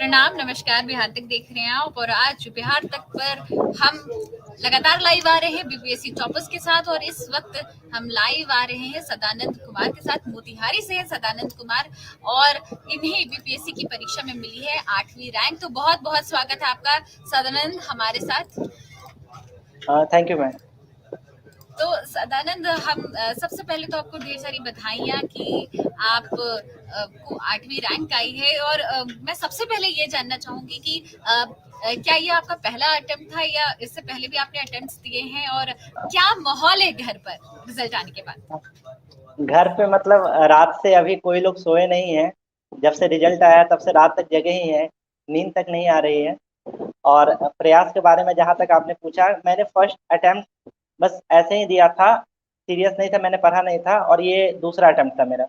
प्रणाम, नमस्कार। बिहार तक देख रहे हैं आप और आज बिहार तक पर हम लगातार लाइव आ रहे हैं बीपीएससी टॉपर्स के साथ और इस वक्त हम लाइव आ रहे हैं सदानंद कुमार के साथ। मोतिहारी से है सदानंद कुमार और इन्हें बीपीएससी की परीक्षा में मिली है 8वीं रैंक। तो बहुत बहुत स्वागत है आपका सदानंद हमारे साथ। Thank you ma'am. तो सदानंद, हम सबसे पहले तो आपको ढेर सारी बधाइयाँ कि आप को 8वीं रैंक आई है और मैं सबसे पहले ये जानना चाहूंगी कि क्या ये आपका पहला अटेम्प्ट था या इससे पहले भी आपने अटेम्प्ट्स दिए हैं और क्या माहौल है घर पर रिजल्ट आने के बाद? घर पे मतलब रात से अभी कोई लोग सोए नहीं है। जब से रिजल्ट आया तब से रात तक जगे ही हैं, नींद तक नहीं आ रही है। और प्रयास के बारे में जहाँ तक आपने पूछा, मैंने फर्स्ट अटेम्प्ट बस ऐसे ही दिया था, सीरियस नहीं था, मैंने पढ़ा नहीं था और ये दूसरा अटेम्प्ट था मेरा।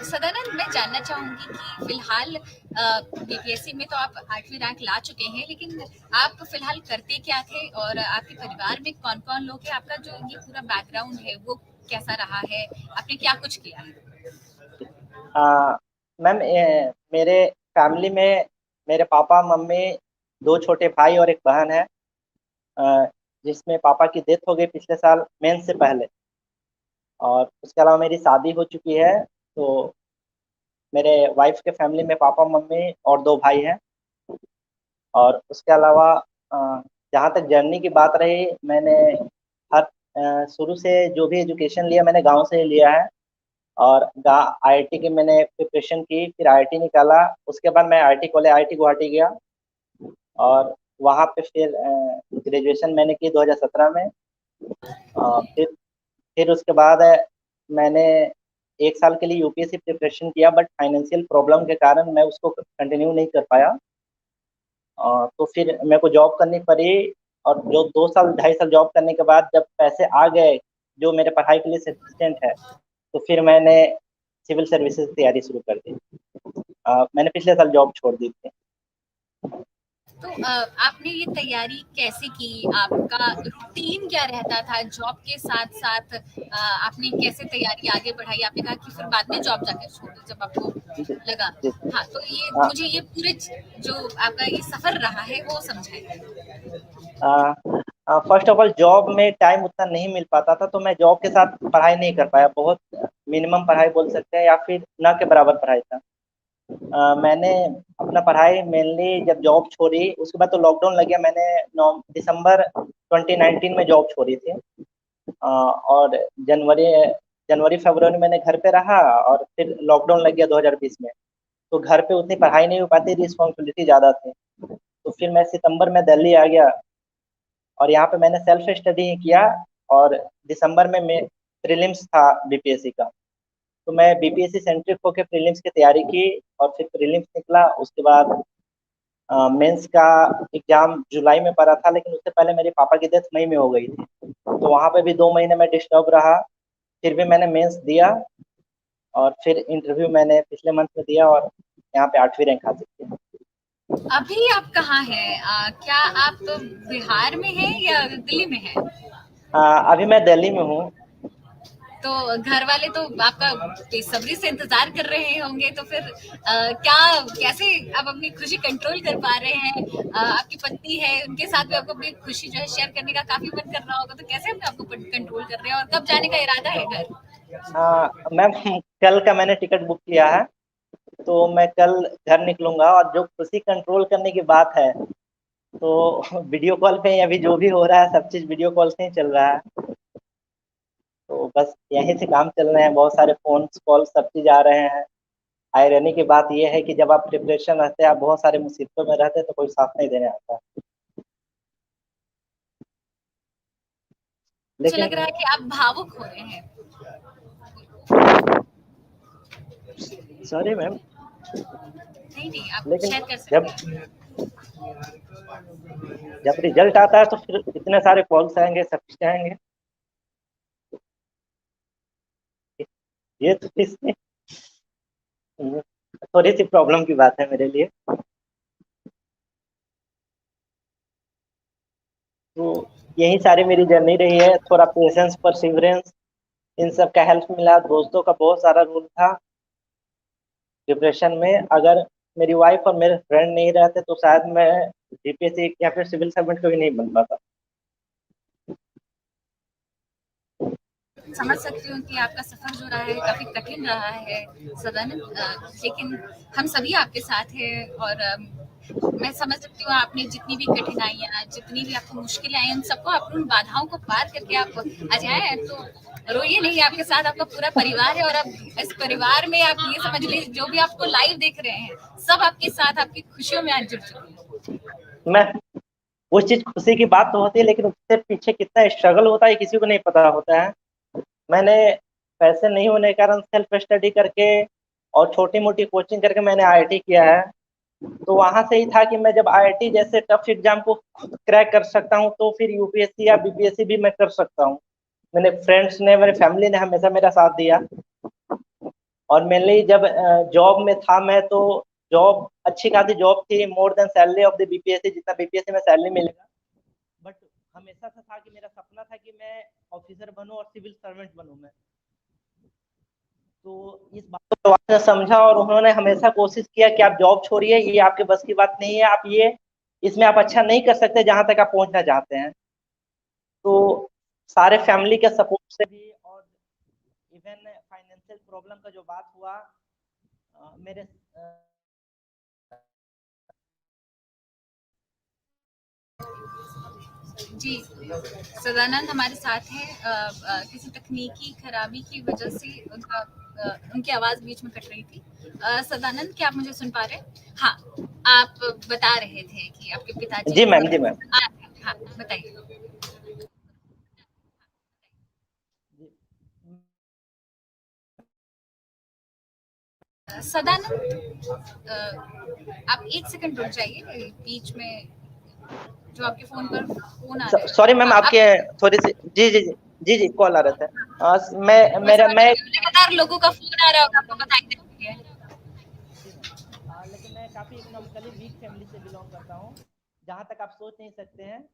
सदानंद, मैं जानना चाहूंगी कि फिलहाल बीपीएससी में तो आप 8वीं रैंक ला चुके हैं, लेकिन आप फिलहाल करते क्या थे और आपके परिवार में कौन कौन लोग हैं? आपका जो ये पूरा बैकग्राउंड है वो कैसा रहा है? आपने क्या कुछ किया है? मैम, मेरे फैमिली में मेरे पापा मम्मी, दो छोटे भाई और एक बहन है, जिसमें पापा की डेथ हो गई पिछले साल मेंस से पहले। और उसके अलावा मेरी शादी हो चुकी है। तो मेरे वाइफ के फैमिली में पापा मम्मी और दो भाई हैं। और उसके अलावा जहाँ तक जर्नी की बात रही, मैंने शुरू से जो भी एजुकेशन लिया मैंने गांव से ही लिया है। और आईआईटी की मैंने प्रिपरेशन की, फिर आईआईटी निकाला। उसके बाद मैं आईआईटी कॉलेज आईआईटी गुवाहाटी गया और वहाँ पे फिर ग्रेजुएशन मैंने की 2017 में। फिर उसके बाद मैंने 1 साल के लिए यूपीएससी प्रिपरेशन किया, बट फाइनेंशियल प्रॉब्लम के कारण मैं उसको कंटिन्यू नहीं कर पाया। तो फिर मेरे को जॉब करनी पड़ी। और जो 2 साल 2.5 साल जॉब करने के बाद जब पैसे आ गए जो मेरे पढ़ाई के लिए सफिशिएंट है, तो फिर मैंने सिविल सर्विसेज की तैयारी शुरू कर दी। मैंने पिछले साल जॉब छोड़ दी थी। तो आपने ये तैयारी कैसे की? आपका रूटीन क्या रहता था जॉब के साथ साथ? आपने कैसे तैयारी आगे बढ़ाई? आपने कहा कि फिर बाद में जॉब जाके छोड़ी जब आपको लगा। जी। हाँ, तो ये हाँ। मुझे ये पूरे जो आपका ये सफर रहा है वो समझाइए। फर्स्ट ऑफ ऑल, जॉब में टाइम उतना नहीं मिल पाता था, तो मैं जॉब के साथ पढ़ाई नहीं कर पाया। बहुत मिनिमम पढ़ाई बोल सकते हैं, या फिर न के बराबर पढ़ाई था। मैंने अपना पढ़ाई मेनली जब जॉब छोड़ी, उसके बाद तो लॉकडाउन लग गया। मैंने दिसंबर 2019 में जॉब छोड़ी थी। और जनवरी जनवरी फरवरी मैंने घर पे रहा और फिर लॉकडाउन लग गया 2020 में। तो घर पे उतनी पढ़ाई नहीं हो पाती, रिस्पॉन्सिबिलिटी ज़्यादा थी। तो फिर मैं सितंबर में दिल्ली आ गया और यहाँ पे मैंने सेल्फ स्टडी किया। और दिसंबर में प्रीलिम्स था बीपीएससी का, तो मैं बीपीएससी सेंट्रिक होकर प्रीलिम्स की तैयारी की। और फिर प्रीलिम्स निकला। उसके बाद मेंस का एग्जाम जुलाई में पड़ा था, लेकिन उससे पहले मेरे पापा की डेथ मई में हो गई थी। तो वहाँ पे भी 2 महीने में डिस्टर्ब रहा। फिर भी मैंने मेंस दिया और फिर इंटरव्यू मैंने पिछले मंथ में दिया और यहाँ पे 8वीं रैंक हासिल की। अभी आप कहाँ हैं? क्या आप बिहार में हैं या दिल्ली में हैं? अभी मैं दिल्ली में हूँ। तो घर वाले तो आपका बेसब्री से इंतजार कर रहे होंगे, तो फिर क्या कैसे आप अपनी खुशी कंट्रोल कर पा रहे हैं? आपकी पत्नी है, उनके साथ भी आपको अपनी खुशी जो है शेयर करने का काफी मन कर रहा होगा, तो कैसे अपने आपको कंट्रोल कर रहे हैं और कब जाने का इरादा है घर? मैम, कल का मैंने टिकट बुक किया है, तो मैं कल घर निकलूंगा। और जो खुशी कंट्रोल करने की बात है, तो वीडियो कॉल पे अभी जो भी हो रहा है सब चीज़ वीडियो कॉल से ही चल रहा है। तो बस यहीं से काम चल रहे हैं, बहुत सारे फोन कॉल सब चीज़ आ रहे हैं। आयरनी की बात यह है कि जब आप प्रिपरेशन रहते हैं, आप बहुत सारे मुसीबतों में रहते हैं, तो कोई साथ नहीं देने आता। मुझे लेकिन लग रहा है कि आप भावुक हो रहे हैं। Sorry ma'am. नहीं नहीं, आप लेकिन शेयर कर जब सकते हैं। जब रिजल्ट आता है तो फिर इतने सारे कॉल्स आएंगे, सब कुछ आएंगे। ये तो इसमें थोड़ी सी प्रॉब्लम की बात है मेरे लिए। तो यही सारी मेरी जर्नी रही है। थोड़ा पेशेंस, परसिवरेंस, इन सब का हेल्प मिला। दोस्तों का बहुत सारा रोल था। डिप्रेशन में। अगर मेरी वाइफ और मेरे फ्रेंड नहीं रहते तो शायद मैं जीपीएससी या फिर सिविल सर्वेंट कभी नहीं बन पाता। समझ सकती हूँ कि आपका सफर जो रहा है काफी कठिन रहा है सदानंद, लेकिन हम सभी आपके साथ हैं और मैं समझ सकती हूँ आपने जितनी भी कठिनाइयाँ, जितनी भी आपको मुश्किलें आई, उन सबको आप उन बाधाओं को पार करके आप आज आए हैं। तो रोइए नहीं, आपके साथ आपका पूरा परिवार है और अब इस परिवार में आप ये समझ लीजिए जो भी आपको लाइव देख रहे हैं सब आपके साथ आपकी खुशियों में आज जुड़ चुके हैं। मैं वो चीज़ खुशी की बात तो होती है, लेकिन उससे पीछे कितना स्ट्रगल होता है किसी को नहीं पता होता है। मैंने पैसे नहीं होने के कारण सेल्फ स्टडी करके और छोटी-मोटी कोचिंग करके मैंने आईआईटी किया है। तो वहाँ से ही था कि मैं जब आईआईटी जैसे टफ एग्ज़ाम को खुद क्रैक कर सकता हूँ, तो फिर यूपीएससी या बीपीएससी भी मैं कर सकता हूँ। मेरे फ्रेंड्स ने, मेरी फैमिली ने हमेशा मेरा साथ दिया। और मेनली जब जॉब में था मैं, तो जॉब अच्छी खासी जॉब थी, more than salary of the BPSC, जितना बीपीएससी में सैलरी मिलेगा। बट हमेशा से था कि मेरा सपना था कि मैं ऑफिसर बनूं और सिविल सर्वेंट बनूं मैं। तो इस बात को ने समझा और उन्होंने हमेशा कोशिश किया कि आप जॉब छोड़िए, ये आपके बस की बात नहीं है, आप ये इसमें आप अच्छा नहीं कर सकते जहाँ तक आप पहुँचना चाहते हैं। तो सारे फैमिली के सपोर्ट से भी और इवन फाइनेंशियल प्रॉब्लम का जो बात हुआ, मेरे जी, सदानंद हमारे साथ हैं। किसी तकनीकी खराबी की वजह से उनकी आवाज़ बीच में कट रही थी। सदानंद, क्या आप मुझे सुन पा रहे हैं? हाँ, आप बता रहे थे कि आपके पिताजी जी को मैम, जी मैम। हाँ, बताइए। सदानंद, आप 1 सेकंड रुक जाइए, बीच में जो आपके फ़ोन पर फ़ोन आ रहे हैं। सॉरी मैम, हाँ, आपके थोड़ी सी जी कॉल आ रहे थे। मैं मैं मेरा समझ मैं सकती हूँ, लगातार लोगों का फ़ोन आ रहा होगा, आपको इकोनॉमिकली बताई देती है। जी मैम, लेकिन मैं काफ़ी इकोनॉमिकली वीक फैमिली से बिलोंग करता हूँ, जहाँ तक आप सोच नहीं सकते हैं।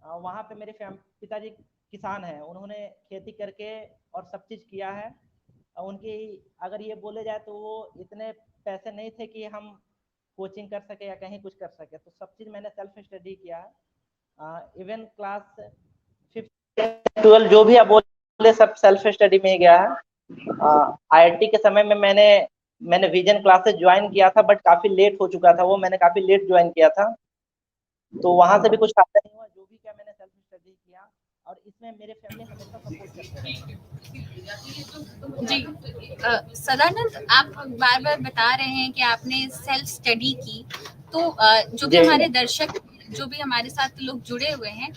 वहाँ पे मेरे पिताजी किसान हैं, उन्होंने खेती करके और सब चीज़ किया है। उनकी अगर ये बोले जाए तो वो इतने पैसे नहीं थे कि हम कोचिंग कर सके या कहीं कुछ कर सके, तो सब चीज़ मैंने सेल्फ स्टडी किया है। इवन क्लास 5th 12 जो भी आप बोले सब सेल्फ स्टडी में ही गया है। आईआईटी के समय में मैंने विजन क्लासेस ज्वाइन किया था, बट काफ़ी लेट हो चुका था वो, मैंने काफ़ी लेट ज्वाइन किया था, तो वहाँ से भी कुछ फायदा नहीं हुआ। जो भी किया मैंने सेल्फ स्टडी किया और इसमें मेरे फैमिली हमेशा सपोर्ट करते रहे। जी, सदानंद, आप बार-बार बता रहे हैं कि आपने सेल्फ स्टडी की, तो जो भी जी हमारे मैम। दर्शक, जो भी हमारे साथ लोग जुड़े हुए हैं,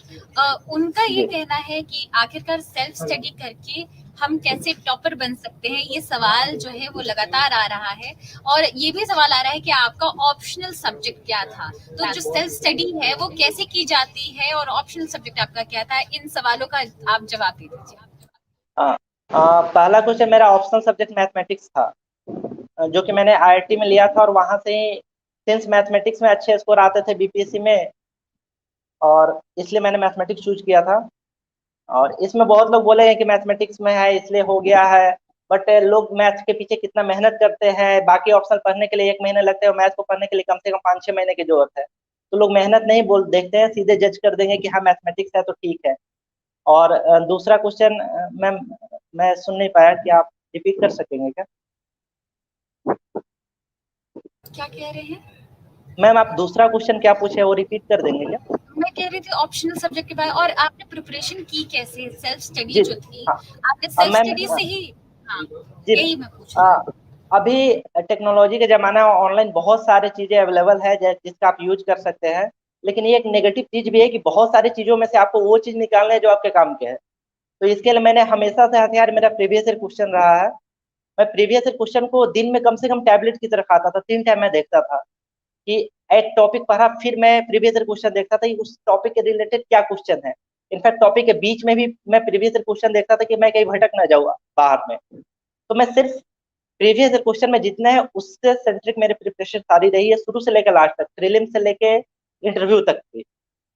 उनका ये जी कहना है कि आखिरकार सेल्फ स्टडी करके हम कैसे टॉपर बन सकते हैं? ये सवाल जो है वो लगातार आ रहा है और ये भी सवाल आ रहा है कि आपका ऑप्शनल सब्जेक्ट क्या था? तो जो सेल्फ स्टडी है वो कैसे की जाती है और ऑप्शनल सब्जेक्ट आपका क्या था? इन सवालों का आप जवाब दे दीजिए। हाँ, पहला क्वेश्चन मेरा ऑप्शनल सब्जेक्ट मैथमेटिक्स था, जो कि मैंने आईआईटी में लिया था, और वहाँ से ही सिंस मैथमेटिक्स में अच्छे स्कोर आते थे बीपीएससी में, और इसलिए मैंने मैथमेटिक्स चूज किया था। और इसमें बहुत लोग बोले हैं कि मैथमेटिक्स में है इसलिए हो गया है, बट लोग मैथ्स के पीछे कितना मेहनत करते हैं, बाकी ऑप्शन पढ़ने के लिए 1 महीना लगता है और मैथ्स को पढ़ने के लिए कम से कम 5-6 महीने की जरूरत है। तो लोग मेहनत नहीं बोल देखते हैं, सीधे जज कर देंगे कि हाँ मैथमेटिक्स है तो ठीक है। और दूसरा क्वेश्चन मैम मैं सुन नहीं पाया, कि आप रिपीट कर सकेंगे क्या? क्या कह रहे हैं? मैम आप दूसरा क्वेश्चन क्या पूछे वो रिपीट कर देंगे क्या? मैं कह रही थी ऑप्शनल सब्जेक्ट के बारे, और आपने प्रिपरेशन की कैसे? सेल्फ स्टडी जी जो थी, हाँ। आपने सेल्फ मैम स्टडी से ही, हाँ, जी यही मैं पूछ रही हूँ। अभी टेक्नोलॉजी का ज़माना है, ऑनलाइन बहुत सारी चीज़ें अवेलेबल है जिसका आप यूज कर सकते हैं, लेकिन ये एक नेगेटिव चीज़ भी है कि बहुत सारी चीज़ों में से आपको वो चीज़ निकालना है जो आपके काम के है। तो इसके लिए मैंने हमेशा से हथियार मेरा प्रीवियस ईयर क्वेश्चन रहा है। मैं प्रीवियस ईयर क्वेश्चन को दिन में कम से कम टैबलेट की तरह खाता था, 3 टाइम मैं देखता था कि एक टॉपिक पढ़ा, फिर मैं प्रीवियस ईयर क्वेश्चन देखता था कि उस टॉपिक के रिलेटेड क्या क्वेश्चन है। इनफैक्ट टॉपिक के बीच में भी मैं प्रीवियस ईयर क्वेश्चन देखता था कि मैं कहीं भटक ना जाऊँ बाहर में। तो मैं सिर्फ प्रीवियस ईयर क्वेश्चन में जितने हैं उससे सेंट्रिक मेरी प्रिपरेशन सारी रही है, शुरू से लेकर लास्ट तक, प्रीलिम से लेके इंटरव्यू तक की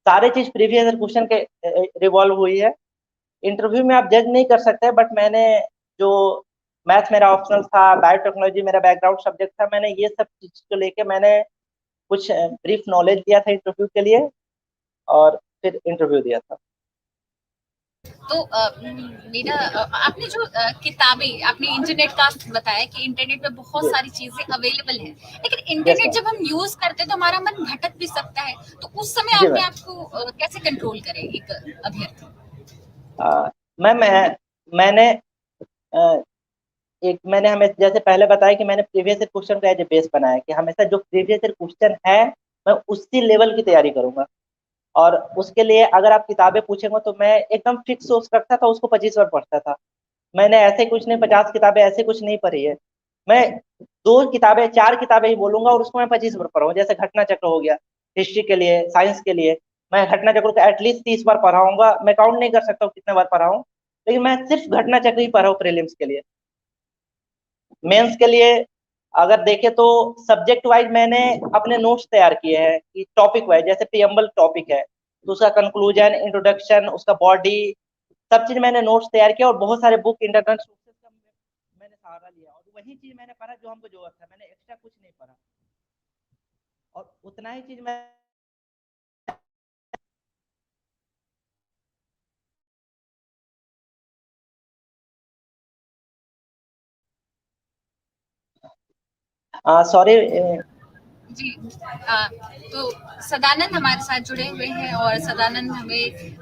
सारी चीज प्रीवियस ईयर क्वेश्चन के रिवॉल्व हुई है। इंटरव्यू में आप जज नहीं कर सकते, बट मैंने जो मैथ्स मेरा ऑप्शनल था, बायोटेक्नोलॉजी मेरा बैकग्राउंड सब्जेक्ट था। मैंने ये सब चीज़ को लेके मैंने कुछ ब्रीफ नॉलेज दिया था इंटरव्यू के लिए और फिर इंटरव्यू दिया था। तो मेरा आपने जो किताबें आपने इंटरनेट का बताया कि इंटरनेट पे बहुत जी, सारी चीजें अवेलेबल है, लेकिन यस इंटरनेट मैम। जब हम यूज करते हैं तो हमारा मन भटक भी सकता है, तो उस समय जी अपने मैम। आप को कैसे कंट्रोल करें एक अभ्यर्थी? मैम मैंने अ, एक मैंने हमें जैसे पहले बताया कि मैंने प्रीवियस ईयर क्वेश्चन को एज ए बेस बनाया कि हमेशा जो प्रीवियस ईयर क्वेश्चन है मैं उसी लेवल की तैयारी करूंगा। और उसके लिए अगर आप किताबें पूछेंगे तो मैं एकदम फिक्स सोच रखता था, उसको 25 बार पढ़ता था। मैंने ऐसे कुछ नहीं, 50 किताबें ऐसे कुछ नहीं पढ़ी है। मैं 2 किताबें 4 किताबें ही बोलूंगा और उसको मैं 25 बार पढ़ाऊँ। जैसे घटना चक्र हो गया हिस्ट्री के लिए, साइंस के लिए मैं घटना चक्र को एटलीस्ट 30 बार पढ़ाऊंगा। मैं काउंट नहीं कर सकता हूँ कितने बार पढ़ाऊँ, लेकिन मैं सिर्फ घटना चक्र ही पढ़ा हूँ प्रीलिम्स के लिए। मेंस के लिए अगर देखें तो सब्जेक्ट वाइज मैंने अपने नोट्स तैयार किए हैं कि टॉपिक वाइज, जैसे प्रीएम्बल टॉपिक है तो उसका कंक्लूजन, इंट्रोडक्शन, उसका बॉडी, सब चीज मैंने नोट्स तैयार किया और बहुत सारे बुक इंटरनेट सोर्सेज का मैंने सहारा लिया और वही चीज मैंने पढ़ा जो हमको जरूरत था। मैंने एक्स्ट्रा कुछ नहीं पढ़ा और उतना ही चीज मैं सॉरी। जी। तो सदानंद हमारे साथ जुड़े हुए हैं और सदानंद हमें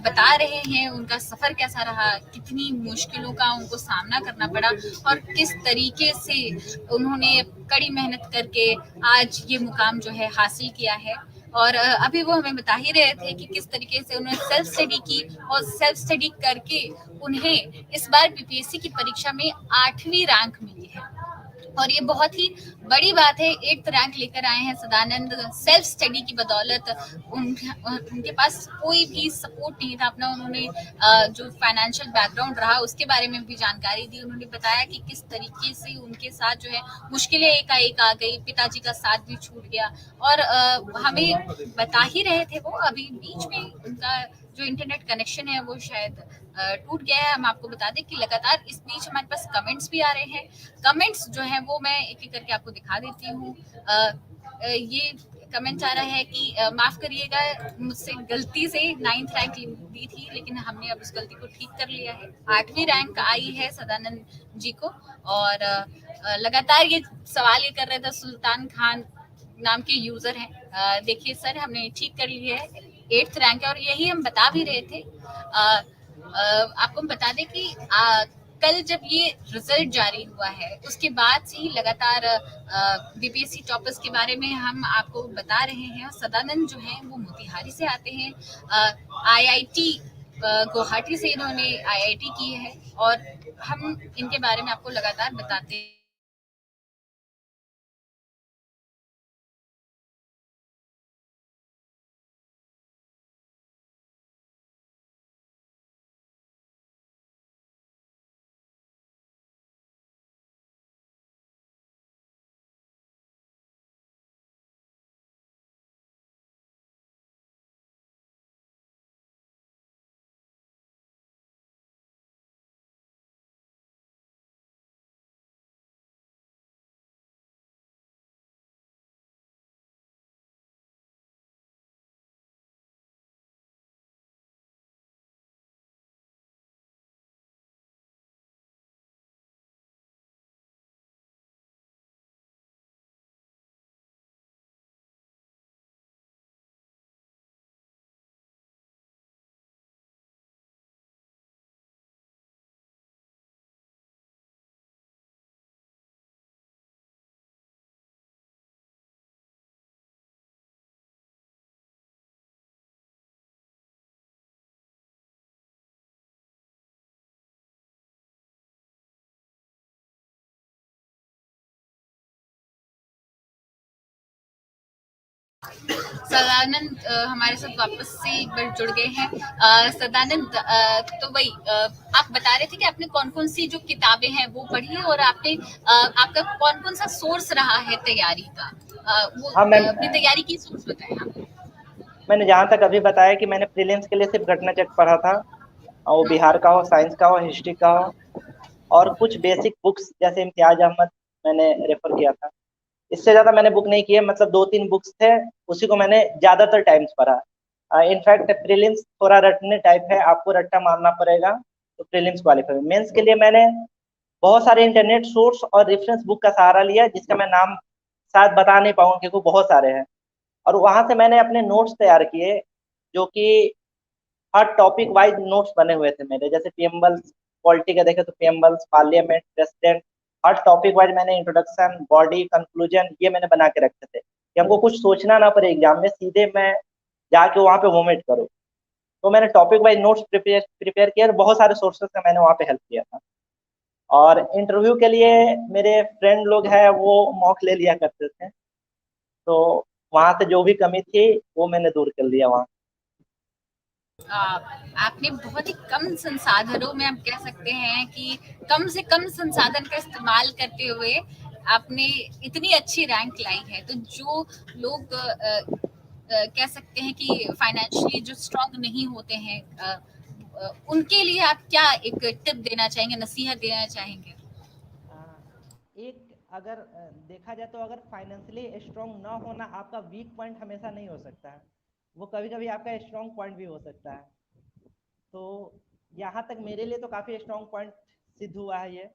बता रहे हैं उनका सफर कैसा रहा, कितनी मुश्किलों का उनको सामना करना पड़ा और किस तरीके से उन्होंने कड़ी मेहनत करके आज ये मुकाम जो है हासिल किया है। और अभी वो हमें बता ही रहे थे कि किस तरीके से उन्होंने सेल्फ स्टडी की और सेल्फ स्टडी करके उन्हें इस बार बीपीएससी की परीक्षा में 8वीं रैंक मिली है और ये बहुत ही बड़ी बात है। 8th रैंक लेकर आए हैं सदानंद सेल्फ स्टडी की बदौलत। उनके पास कोई भी सपोर्ट नहीं था अपना। उन्होंने जो फाइनेंशियल बैकग्राउंड रहा उसके बारे में भी जानकारी दी। उन्होंने बताया कि किस तरीके से उनके साथ जो है मुश्किलें एकाएक आ गई, पिताजी का साथ भी छूट गया और हमें बता ही रहे थे वो अभी बीच में उनका जो इंटरनेट कनेक्शन है वो शायद टूट गया है। हम आपको बता दें कि लगातार इस बीच हमारे पास कमेंट्स भी आ रहे हैं। कमेंट्स जो है वो मैं एक एक करके आपको दिखा देती हूँ। ये कमेंट आ रहा है कि माफ करिएगा, मुझसे गलती से 9th रैंक दी थी लेकिन हमने अब उस गलती को ठीक कर लिया है। 8वीं रैंक आई है सदानंद जी को और लगातार ये सवाल ये कर रहे थे, सुल्तान खान नाम के यूजर हैं। देखिए सर, हमने ठीक कर लिया है, 8th रैंक है और यही हम बता भी रहे थे। आपको हम बता दें कि कल जब ये रिजल्ट जारी हुआ है उसके बाद से ही लगातार बीपीएससी टॉपर्स के बारे में हम आपको बता रहे हैं। सदानंद जो है वो मोतिहारी से आते हैं, आईआईटी गुवाहाटी से इन्होंने आईआईटी की है और हम इनके बारे में आपको लगातार बताते हैं। सदानंद हमारे साथ वापस से एक बार जुड़ गए हैं। सदानंद, तो वही आप बता रहे थे कि आपने कौन कौन सी जो किताबें हैं वो पढ़ी और आपने आपका कौन कौन सा सोर्स रहा है तैयारी का, वो हाँ मैम, अपनी तैयारी की सोर्स बताएं आप। मैंने जहाँ तक अभी बताया कि मैंने प्रीलिम्स के लिए सिर्फ घटना चक्र पढ़ा था और वो बिहार का हो, साइंस का हो, हिस्ट्री का हो। और कुछ बेसिक बुक्स जैसे इम्तियाज अहमद मैंने रेफर किया था। इससे ज़्यादा मैंने बुक नहीं किए, मतलब 2-3 बुक्स थे, उसी को मैंने ज़्यादातर टाइम्स पढ़ा। इनफैक्ट प्रीलिम्स थोड़ा रटने टाइप है, आपको रट्टा मारना पड़ेगा तो प्रीलिम्स क्वालिफाई। मेंस के लिए मैंने बहुत सारे इंटरनेट सोर्स और रेफरेंस बुक का सहारा लिया, जिसका मैं नाम शायद बता नहीं पाऊंगा क्योंकि बहुत सारे हैं। और वहां से मैंने अपने नोट्स तैयार किए, जो कि हर टॉपिक वाइज नोट्स बने हुए थे मेरे। जैसे पीएमबल्स पॉलिटी का देखे तो पीएमबल्स, पार्लियामेंट, प्रेसिडेंट, हर टॉपिक वाइज मैंने इंट्रोडक्शन, बॉडी, कंक्लूजन ये मैंने बना के रखे थे कि हमको कुछ सोचना ना पड़े एग्जाम में, सीधे मैं जाके वहां पे वोमिट करूँ। तो मैंने टॉपिक वाइज नोट्स प्रिपेयर किया और बहुत सारे सोर्सेस का मैंने वहाँ पे हेल्प किया था। और इंटरव्यू के लिए मेरे फ्रेंड लोग हैं, वो मॉक ले लिया करते थे, तो वहां से जो भी कमी थी वो मैंने दूर कर लिया वहाँ। आ, आपने बहुत ही कम संसाधनों में, हम कह सकते हैं कि कम से कम संसाधन का इस्तेमाल करते हुए आपने इतनी अच्छी रैंक लाई है। तो जो लोग कह सकते हैं कि फाइनेंशियली जो स्ट्रांग नहीं होते हैं, उनके लिए आप क्या एक टिप देना चाहेंगे, नसीहत देना चाहेंगे? अ, एक अगर देखा जाए तो अगर फाइनेंशियली स्ट्रांग ना होना आपका वीक पॉइंट हमेशा नहीं हो सकता है, वो कभी कभी आपका स्ट्रांग पॉइंट भी हो सकता है। तो यहाँ तक मेरे लिए तो काफ़ी स्ट्रांग पॉइंट सिद्ध हुआ है ये।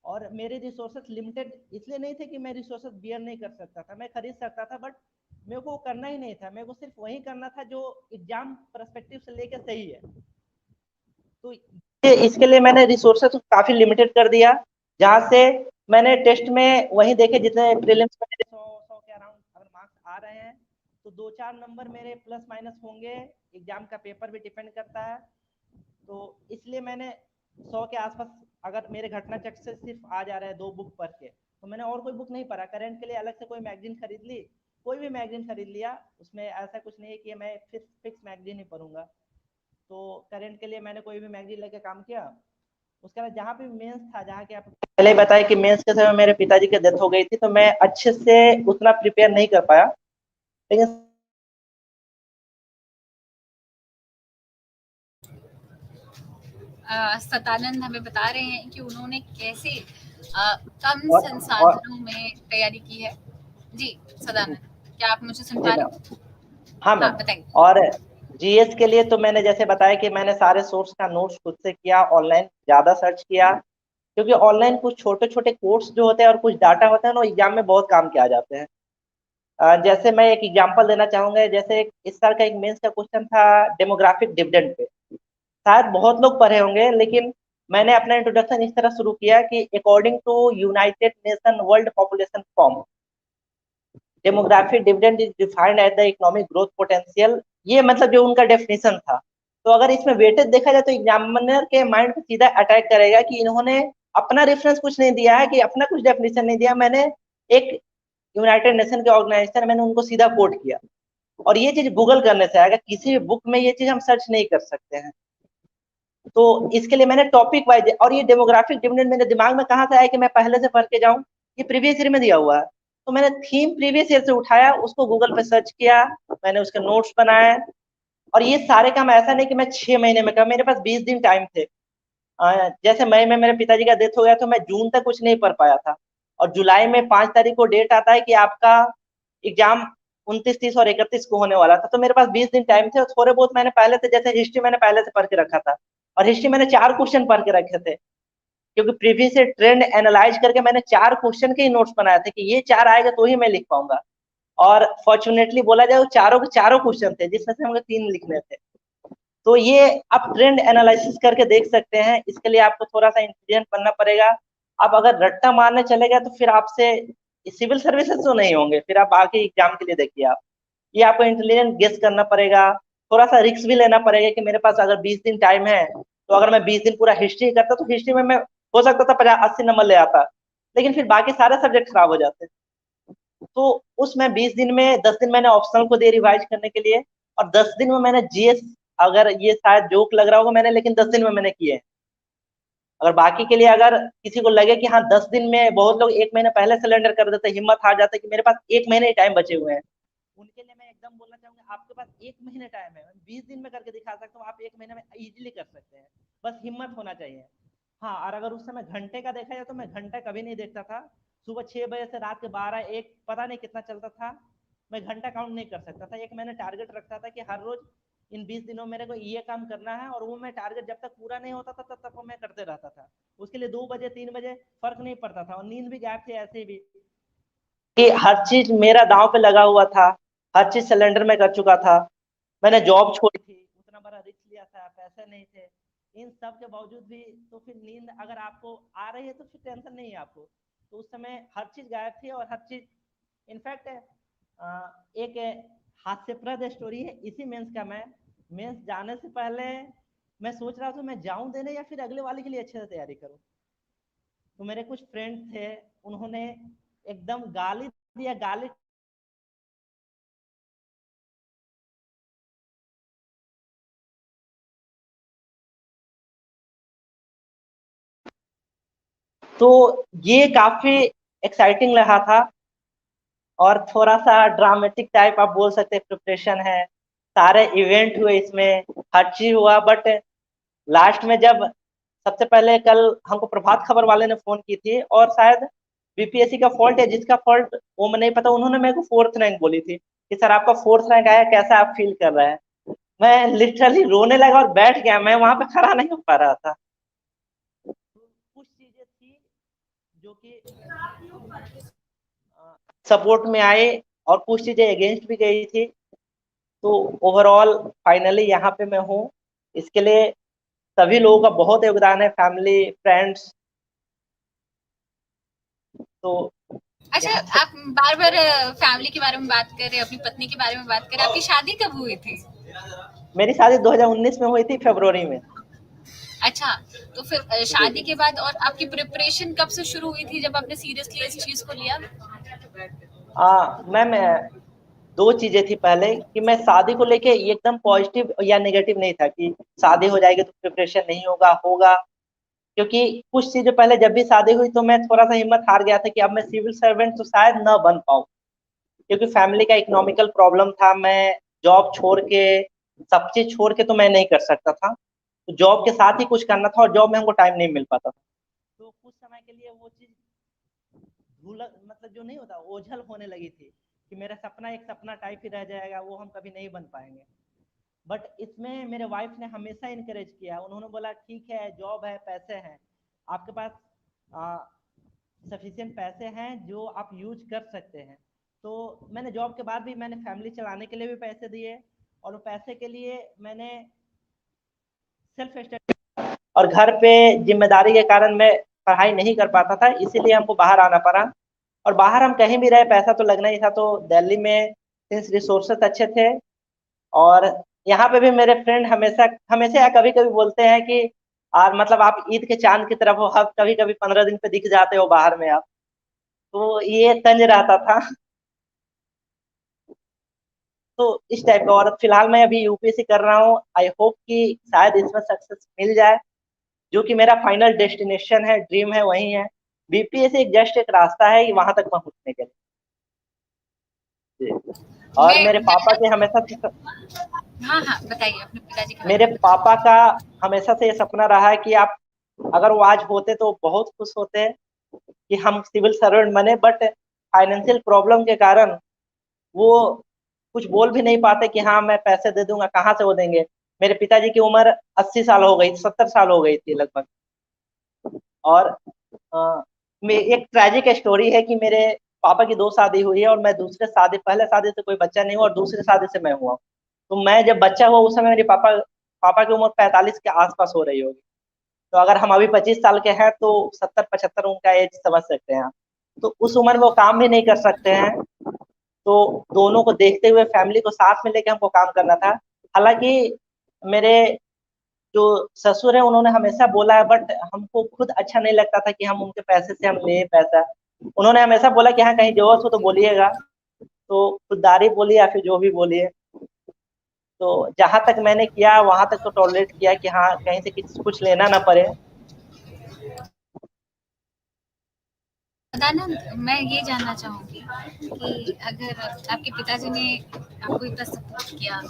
और मेरे रिसोर्सेज लिमिटेड इसलिए नहीं थे कि मैं रिसोर्सेज बियर नहीं कर सकता था, मैं खरीद सकता था, बट मेरे को करना ही नहीं था। मेरे को सिर्फ वही करना था जो एग्जाम परस्पेक्टिव से लेके सही है। तो इसके लिए मैंने रिसोर्सेज काफ़ी लिमिटेड कर दिया, जहाँ से मैंने टेस्ट में वही देखे जितने प्रीलिम्स में मेरे 100 के अराउंड अगर मार्क्स आ रहे हैं, तो 2-4 नंबर मेरे प्लस माइनस होंगे। एग्जाम का पेपर भी डिपेंड करता है, तो इसलिए मैंने 100 के आसपास अगर मेरे घटना चक्र से सिर्फ आ जा रहा है 2 बुक पढ़ के, तो मैंने और कोई बुक नहीं पढ़ा। करंट के लिए अलग से कोई मैगजीन खरीद ली, कोई भी मैगजीन खरीद लिया, उसमें ऐसा कुछ नहीं है कि मैं फिक्स मैगजीन ही पढ़ूंगा। तो करंट के लिए मैंने कोई भी मैगजीन लेके काम किया। उसके बाद जहाँ पे मेंस था, जहाँ के आप पहले ही बताया कि मेंस के समय मेरे पिताजी की डेथ हो गई थी, तो मैं अच्छे से उतना प्रिपेयर नहीं कर पाया। लेकिन सतानंद हमें बता रहे हैं कि उन्होंने कैसे कम और संसाधनों में तैयारी की है। जी सदानंद, क्या आप मुझे सुन जी पा रहे मैम। हैं? हाँ हाँ मैम। बताइए। और जीएस के लिए तो मैंने जैसे बताया कि मैंने सारे सोर्स का नोट्स खुद से किया, ऑनलाइन ज़्यादा सर्च किया, क्योंकि ऑनलाइन कुछ छोटे छोटे कोर्स जो होते हैं और कुछ डाटा होते हैं ना, एग्जाम में बहुत काम के आ जाते हैं। जैसे मैं एक एग्जांपल देना चाहूंगा, जैसे इस साल का एक मेंस का क्वेश्चन था डेमोग्राफिक डिविडेंड पे। शायद बहुत लोग पढ़े होंगे, लेकिन मैंने अपना इंट्रोडक्शन इस तरह शुरू किया कि according to United Nation World Population form, demographic dividend is defined as the economic growth potential. ये मतलब जो उनका डेफिनेशन था। तो अगर इसमें वेटेज देखा जाए तो एग्जामिनर के माइंड पे सीधा अटैक करेगा कि इन्होंने अपना रेफरेंस कुछ नहीं दिया है, कि अपना कुछ डेफिनेशन नहीं दिया। मैंने एक यूनाइटेड नेशन के ऑर्गेनाइजेशन, मैंने उनको सीधा कोट किया। और ये चीज गूगल करने से आएगा, किसी भी बुक में ये चीज हम सर्च नहीं कर सकते हैं। तो इसके लिए मैंने टॉपिक वाइज, और ये डेमोग्राफिक डिविडेंड मेरे दिमाग में कहाँ से आया कि मैं पहले से पढ़ के जाऊं, ये प्रीवियस ईयर में दिया हुआ है। तो मैंने थीम प्रीवियस ईयर से उठाया, उसको गूगल पे सर्च किया, मैंने उसके नोट्स बनाए। और ये सारे काम ऐसा नहीं कि मैं 6 महीने में कर, मेरे पास 20 दिन टाइम थे। जैसे मई में मेरे पिताजी का डेथ हो गया, तो मैं जून तक कुछ नहीं पढ़ पाया था। और जुलाई में 5 तारीख को डेट आता है कि आपका एग्जाम 29, 30 और 31 को होने वाला था। तो मेरे पास 20 दिन टाइम थे, और थोड़े बहुत मैंने पहले से, जैसे हिस्ट्री मैंने पहले से पढ़ के रखा था। और हिस्ट्री मैंने 4 क्वेश्चन पढ़ के रखे थे, क्योंकि प्रीवियस से ट्रेंड एनालाइज करके मैंने 4 क्वेश्चन के ही नोट्स बनाए थे कि ये 4 आएगा तो ही मैं लिख पाऊंगा। और फॉर्चुनेटली बोला जाए, वो चारों के चारों क्वेश्चन थे, जिसमें से हमको 3 लिखने थे। तो ये आप ट्रेंड एनालिसिस करके देख सकते हैं। इसके लिए आपको थोड़ा सा इंटेलिजेंट बनना पड़ेगा। आप अगर रट्टा मारने चले गए, तो फिर आपसे सिविल सर्विसेज तो नहीं होंगे, फिर आप बाकी एग्जाम के लिए देखिए आप। ये आपको इंटेलिजेंट गेस करना पड़ेगा। थोड़ा सा रिस्क भी लेना पड़ेगा कि मेरे पास अगर 20 दिन टाइम है, तो अगर मैं 20 दिन पूरा हिस्ट्री करता, तो हिस्ट्री में मैं हो सकता था 50-80 नंबर ले आता, लेकिन फिर बाकी सारे सब्जेक्ट खराब हो जाते। तो उसमें 20 दिन में 10 दिन मैंने ऑप्शनल को दिए रिवाइज करने के लिए, और 10 दिन में मैंने जीएस, अगर ये शायद जोक लग रहा होगा मैंने, लेकिन 10 दिन में मैंने किए। अगर बाकी के लिए अगर किसी को लगे कि हाँ 10 दिन में, बहुत लोग 1 महीने पहले सिलेंडर कर देते, हिम्मत हार जाते कि मेरे पास 1 महीने ही टाइम बचे हुए हैं, उनके लिए मैं एकदम बोलना चाहूंगा, आपके पास 1 महीने टाइम है, 20 दिन में करके दिखा सकता हूँ, आप 1 महीने में इजीली कर सकते हैं। बस हिम्मत होना चाहिए। हाँ, और अगर उस समय घंटे का देखा जाए तो मैं घंटा कभी नहीं देखता था। सुबह 6 बजे से रात के 12-1 पता नहीं कितना चलता था, मैं घंटा काउंट नहीं कर सकता था। एक मैंने टारगेट रखा था कि हर रोज इन 20 दिनों मेरे को ये काम करना है, और वो मैं टारगेट जब तक पूरा नहीं होता था तब तक वो मैं करते रहता था। उसके लिए 2 बजे 3 बजे फर्क नहीं पड़ता था, और नींद भी गायब थी ऐसे भी कि हर चीज मेरा दांव पे लगा हुआ था। हर चीज सिलेंडर में कर चुका था। मैंने जॉब छोड़ी थी, उतना बड़ा रिस्क लिया था, पैसे नहीं थे। इन सब के बावजूद भी तो फिर नींद अगर आपको आ रही है तो फिर टेंशन नहीं है आपको। तो उस समय हर चीज गायब थी, और हर चीज इनफैक्ट एक हास्यप्रद स्टोरी है इसी मेंस का। मैं मेंस जाने से पहले मैं सोच रहा था मैं जाऊं देने या फिर अगले वाले के लिए अच्छे से तैयारी करूं। तो मेरे कुछ फ्रेंड थे, उन्होंने एकदम गाली दिया, गाली। तो ये काफी एक्साइटिंग रहा था, और थोड़ा सा ड्रामेटिक टाइप आप बोल सकते हैं प्रिपरेशन है। सारे इवेंट हुए इसमें, हर चीज हुआ, बट लास्ट में जब सबसे पहले कल हमको प्रभात खबर वाले ने फोन की थी, और शायद बीपीएससी का फॉल्ट है, जिसका फॉल्ट वो मैं नहीं पता, उन्होंने मेरे को 4th रैंक बोली थी कि सर आपका 4th रैंक आया, कैसा आप फील कर रहे हैं। मैं लिटरली रोने लगा और बैठ गया, मैं वहां पे खड़ा नहीं हो पा रहा था। कुछ चीजें थी जो कि सपोर्ट में आए, और कुछ चीजें अगेंस्ट भी गई थी। तो ओवरऑल फाइनली यहाँ पे मैं हूँ। इसके लिए सभी लोगों का बहुत योगदान है, फैमिली, फ्रेंड्स। तो अच्छा, यहाँ तक। आप बार बार फैमिली के बारे में बात कर रहे हैं, अपनी पत्नी के बारे में बात कर रहे हैं। आपकी शादी कब हुई थी? मेरी शादी 2019 में हुई थी, फरवरी में। अच्छा, तो फिर जी शादी जी। के बाद और आपकी प्रिपरेशन कब से शुरू हुई थी, जब आपने सीरियसली इस चीज को लिया? मैम, दो चीजें थी। पहले कि मैं शादी को लेके एकदम पॉजिटिव या नेगेटिव नहीं था कि शादी हो जाएगी तो प्रिपरेशन नहीं होगा, होगा। क्योंकि कुछ चीजें पहले जब भी शादी हुई तो मैं थोड़ा सा हिम्मत हार गया था कि अब मैं सिविल सर्वेंट तो शायद न बन पाऊँ, क्योंकि फैमिली का इकोनॉमिकल प्रॉब्लम था। मैं जॉब छोड़ के, सब चीज छोड़ के तो मैं नहीं कर सकता था। तो जॉब के साथ ही कुछ करना था, और जॉब में हमको टाइम नहीं मिल पाता था। तो कुछ समय के लिए वो चीज भूल, मतलब जो नहीं होता, ओझल होने लगी थी कि मेरा सपना एक सपना टाइप ही रह जाएगा, वो हम कभी नहीं बन पाएंगे। बट इसमें मेरे वाइफ ने हमेशा इनकरेज किया। उन्होंने बोला ठीक है, जॉब है, पैसे हैं आपके पास, सफिशिएंट पैसे हैं जो आप यूज कर सकते हैं। तो मैंने जॉब के बाद भी मैंने फैमिली चलाने के लिए भी पैसे दिए, और वो पैसे के लिए मैंने सेल्फ स्टडी, और घर पे जिम्मेदारी के कारण मैं पढ़ाई नहीं कर पाता था, इसीलिए हमको बाहर आना पड़ा। और बाहर हम कहीं भी रहे पैसा तो लगना ही था। तो दिल्ली में सिंस रिसोर्सेस अच्छे थे, और यहाँ पे भी मेरे फ्रेंड हमेशा हमेशा या कभी कभी बोलते हैं कि और मतलब आप ईद के चांद की तरफ हो, आप कभी कभी 15 दिन पे दिख जाते हो बाहर में आप। तो ये तंज रहता था। तो इस टाइप का। और फिलहाल मैं अभी यूपीएससी कर रहा हूँ, आई होप कि शायद इसमें सक्सेस मिल जाए, जो कि मेरा फाइनल डेस्टिनेशन है, ड्रीम है, वही है। बीपीएससी एक जस्ट एक रास्ता है वहां तक पहुंचने के लिए। और मैं मेरे पापा के हमेशा से, हाँ हाँ, बताइए अपने पिताजी के बारे मेरे में बताइए। पापा का हमेशा से ये सपना रहा है कि आप, अगर वो आज होते तो बहुत खुश होते कि हम सिविल सर्वेंट बने, बट फाइनेंशियल प्रॉब्लम के कारण वो कुछ बोल भी नहीं पाते कि हाँ मैं पैसे दे दूंगा, कहाँ से वो देंगे। मेरे पिताजी की उम्र 80 साल हो गई, 70 साल हो गई थी लगभग। और एक ट्रेजिक स्टोरी है कि मेरे पापा की 2 शादी हुई है, और मैं दूसरे शादी, पहले शादी से कोई बच्चा नहीं हुआ, और दूसरे शादी से मैं हुआ। तो मैं जब बच्चा हुआ उस समय मेरे पापा पापा की उम्र 45 के आसपास हो रही होगी। तो अगर हम अभी 25 साल के हैं तो 70-75 उनका एज समझ सकते हैं आप। तो उस उम्र में वो काम भी नहीं कर सकते हैं। तो दोनों को देखते हुए फैमिली को साथ में लेके हमको काम करना था। हालांकि मेरे जो ससुर है उन्होंने हमेशा बोला है, बट हमको खुद अच्छा नहीं लगता था कि हम उनके पैसे से हम ले पैसा। उन्होंने हमेशा बोला कि हाँ कहीं जरूरत हो तो बोलिएगा। तो खुददारी बोलिए या फिर जो भी बोलिए। तो जहां तक मैंने किया वहां तक तो टॉलरेट किया कि हाँ कहीं से कुछ लेना ना पड़े। सदानंद, मैं ये जानना चाहूँगी कि अगर आपके पिताजी ने आपको इतना सपोर्ट किया,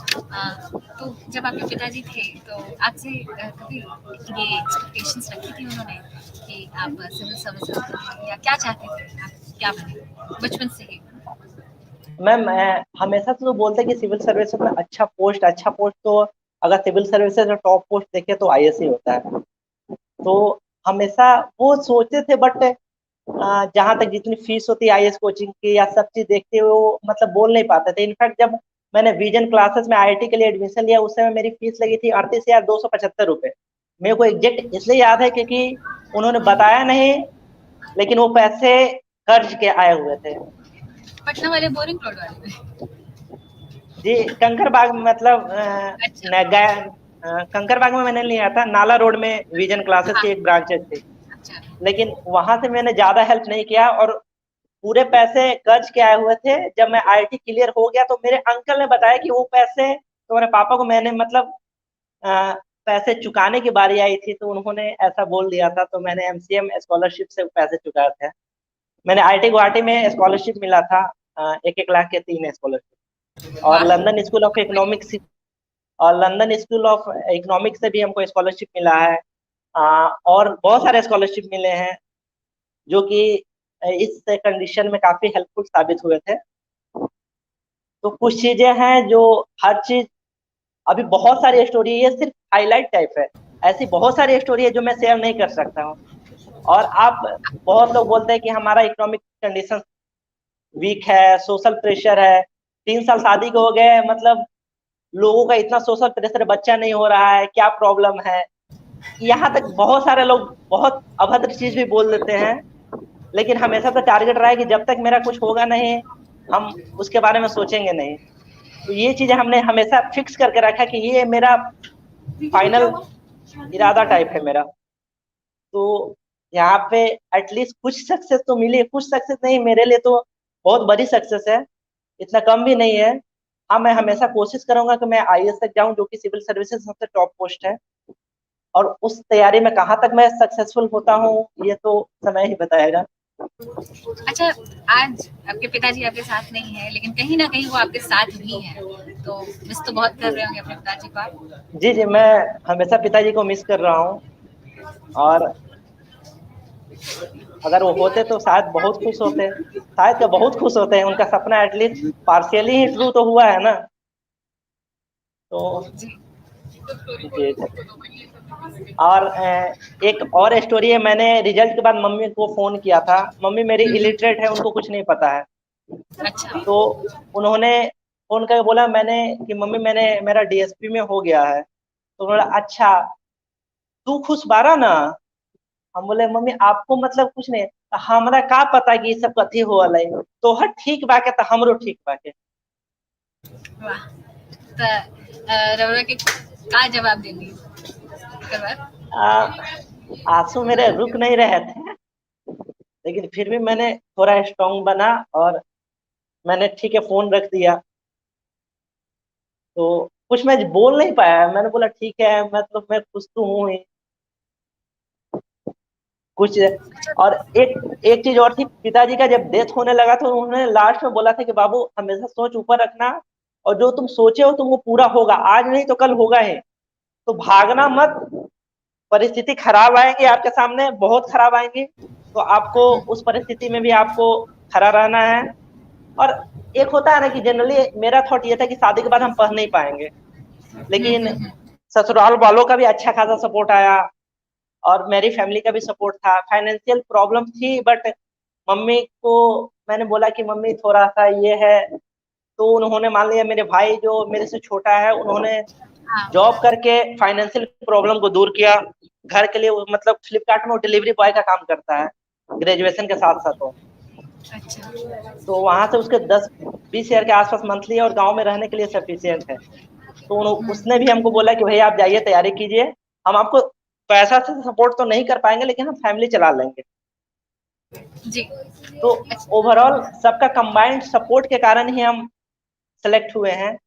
तो जब आपके पिताजी थे तो आपसे कभी ये एक्सपेक्टेशंस रखी थी उन्होंने कि आप सिविल सर्विसेज करें, या क्या चाहते थे आप क्या बने बचपन से ही? मैम हमेशा तो बोलते हैं कि सिविल सर्विसेज में अच्छा पोस्ट तो अगर सिविल सर्विसेज में टॉप पोस्ट देखे तो आईएएस ही होता है। तो हमेशा वो सोचते थे, बट जहाँ तक जितनी फीस होती है आईएएस कोचिंग की या सब चीज़ देखते हुए वो मतलब बोल नहीं पाते थे। इनफैक्ट जब मैंने विजन क्लासेस में आईआईटी के लिए एडमिशन लिया उस समय मेरी फीस लगी थी 38,275 रुपये। मेरे को एग्जैक्ट इसलिए याद है क्योंकि उन्होंने बताया नहीं, लेकिन वो पैसे कर्ज के आए हुए थे। पटना वाले बोरिंग रोड वाले में? जी, कंकरबाग में मतलब अच्छा। कंकरबाग में मैंने लिया था, नाला रोड में विजन क्लासेस हाँ। की एक ब्रांचेस थी। अच्छा। लेकिन वहां से मैंने ज्यादा हेल्प नहीं किया और पूरे पैसे कर्ज के आए हुए थे। जब मैं आईआईटी क्लियर हो गया तो मेरे अंकल ने बताया कि वो पैसे तुम्हारे पापा को मैंने मतलब अ, पैसे चुकाने की बारी आई थी तो उन्होंने ऐसा बोल दिया था, तो मैंने एमसीएम स्कॉलरशिप से पैसे चुकाए थे। मैंने आईआईटी गुवाहाटी में स्कॉलरशिप मिला था, 1-1 लाख के 3 स्कॉलरशिप। और वाह। लंदन स्कूल ऑफ इकोनॉमिक्स और लंदन स्कूल ऑफ इकोनॉमिक्स से भी हमको स्कॉलरशिप मिला है। और बहुत सारे स्कॉलरशिप मिले हैं जो कि इस कंडीशन में काफी हेल्पफुल साबित हुए थे। तो कुछ चीजें हैं जो हर चीज, अभी बहुत सारी स्टोरी है, ये सिर्फ हाईलाइट टाइप है। ऐसी बहुत सारी स्टोरी है जो मैं शेयर नहीं कर सकता हूँ। और आप, बहुत लोग बोलते हैं कि हमारा इकोनॉमिक कंडीशन वीक है, सोशल प्रेशर है। 3 साल शादी को हो गए, मतलब लोगों का इतना सोशल प्रेशर, बच्चा नहीं हो रहा है, क्या प्रॉब्लम है। यहाँ तक बहुत सारे लोग बहुत अभद्र चीज भी बोल देते हैं, लेकिन हमेशा तो टारगेट रहा है कि जब तक मेरा कुछ होगा नहीं हम उसके बारे में सोचेंगे नहीं। तो ये चीजें हमने हमेशा फिक्स करके रखा कि ये मेरा फाइनल इरादा टाइप है मेरा। तो यहाँ पे एटलीस्ट कुछ सक्सेस तो मिली, कुछ सक्सेस नहीं, मेरे लिए तो बहुत बड़ी सक्सेस है, इतना कम भी नहीं है। हाँ, मैं हमेशा कोशिश करूंगा कि मैं आईएएस तक जाऊं जो कि सिविल सर्विसेज सबसे टॉप पोस्ट है। और उस तैयारी में कहाँ तक मैं सक्सेसफुल होता हूँ ये तो समय ही बताएगा। अच्छा, आज आपके पिताजी आपके साथ नहीं है, लेकिन कहीं ना कहीं वो आपके साथ भी है, तो मिस तो बहुत कर रहे होंगे अपने पिताजी को आप? जी जी, मैं हमेशा पिताजी को मिस कर रहा हूँ। और अगर वो होते तो शायद बहुत खुश होते, शायद क्या बहुत खुश होते हैं, उनका सपना एटलीस्ट पार्शियली ही ट्रू तो हुआ है ना। तो जी। जी जी। और एक और स्टोरी है, मैंने रिजल्ट के बाद मम्मी को फोन किया था। मम्मी मेरी इलिटरेट है, उनको कुछ नहीं पता है। अच्छा। तो उन्होंने फोन करके बोला मैंने कि मम्मी मैंने मेरा डीएसपी में हो गया है। तो बोला अच्छा, तू खुश बारा ना। हम बोले मम्मी आपको मतलब कुछ नहीं, हमरा का पता कि ये सब कथी हो वाला है, तो हर ठीक बाके तो हमरो ठीक बाके। वाह। तो रउरा के का जवाब देंगी एकर बाद? आ, आंसू मेरे रुक नहीं रहे थे, लेकिन फिर भी मैंने थोड़ा स्ट्रांग बना और मैंने ठीक है फोन रख दिया। तो कुछ मैं बोल नहीं पाया, मैंने बोला ठीक है, मतलब मैं खुश तो हूँ ही कुछ। और एक एक चीज और थी, पिताजी का जब डेथ होने लगा तो उन्होंने लास्ट में बोला था कि बाबू हमेशा सोच ऊपर रखना, और जो तुम सोचे हो तुम वो पूरा होगा, आज नहीं तो कल होगा ही। तो भागना मत, परिस्थिति खराब आएंगी आपके सामने, बहुत खराब आएंगी, तो आपको उस परिस्थिति में भी आपको खड़ा रहना है। और एक होता है ना कि जनरली मेरा थॉट ये था कि शादी के बाद हम पढ़ नहीं पाएंगे, लेकिन हम्म। ससुराल वालों का भी अच्छा खासा सपोर्ट आया और मेरी फैमिली का भी सपोर्ट था। फाइनेंशियल प्रॉब्लम थी, बट मम्मी को मैंने बोला कि मम्मी थोड़ा सा ये है, तो उन्होंने मान लिया। मेरे भाई जो मेरे से छोटा है उन्होंने हाँ। जॉब करके फाइनेंशियल प्रॉब्लम को दूर किया। घर के लिए मतलब फ्लिपकार्ट में वो डिलीवरी बॉय का काम करता है ग्रेजुएशन के साथ साथ वो। अच्छा। तो वहां से उसके 10-20 हज़ार के आसपास मंथली और गांव में रहने के लिए सफिशियंट है। तो उसने भी हमको बोला कि भैया आप जाइए तैयारी कीजिए, हम आपको पैसा से सपोर्ट तो नहीं कर पाएंगे लेकिन हम फैमिली चला लेंगे। जी। तो अच्छा। ओवरऑल सबका कंबाइंड सपोर्ट के कारण ही हम सेलेक्ट हुए हैं,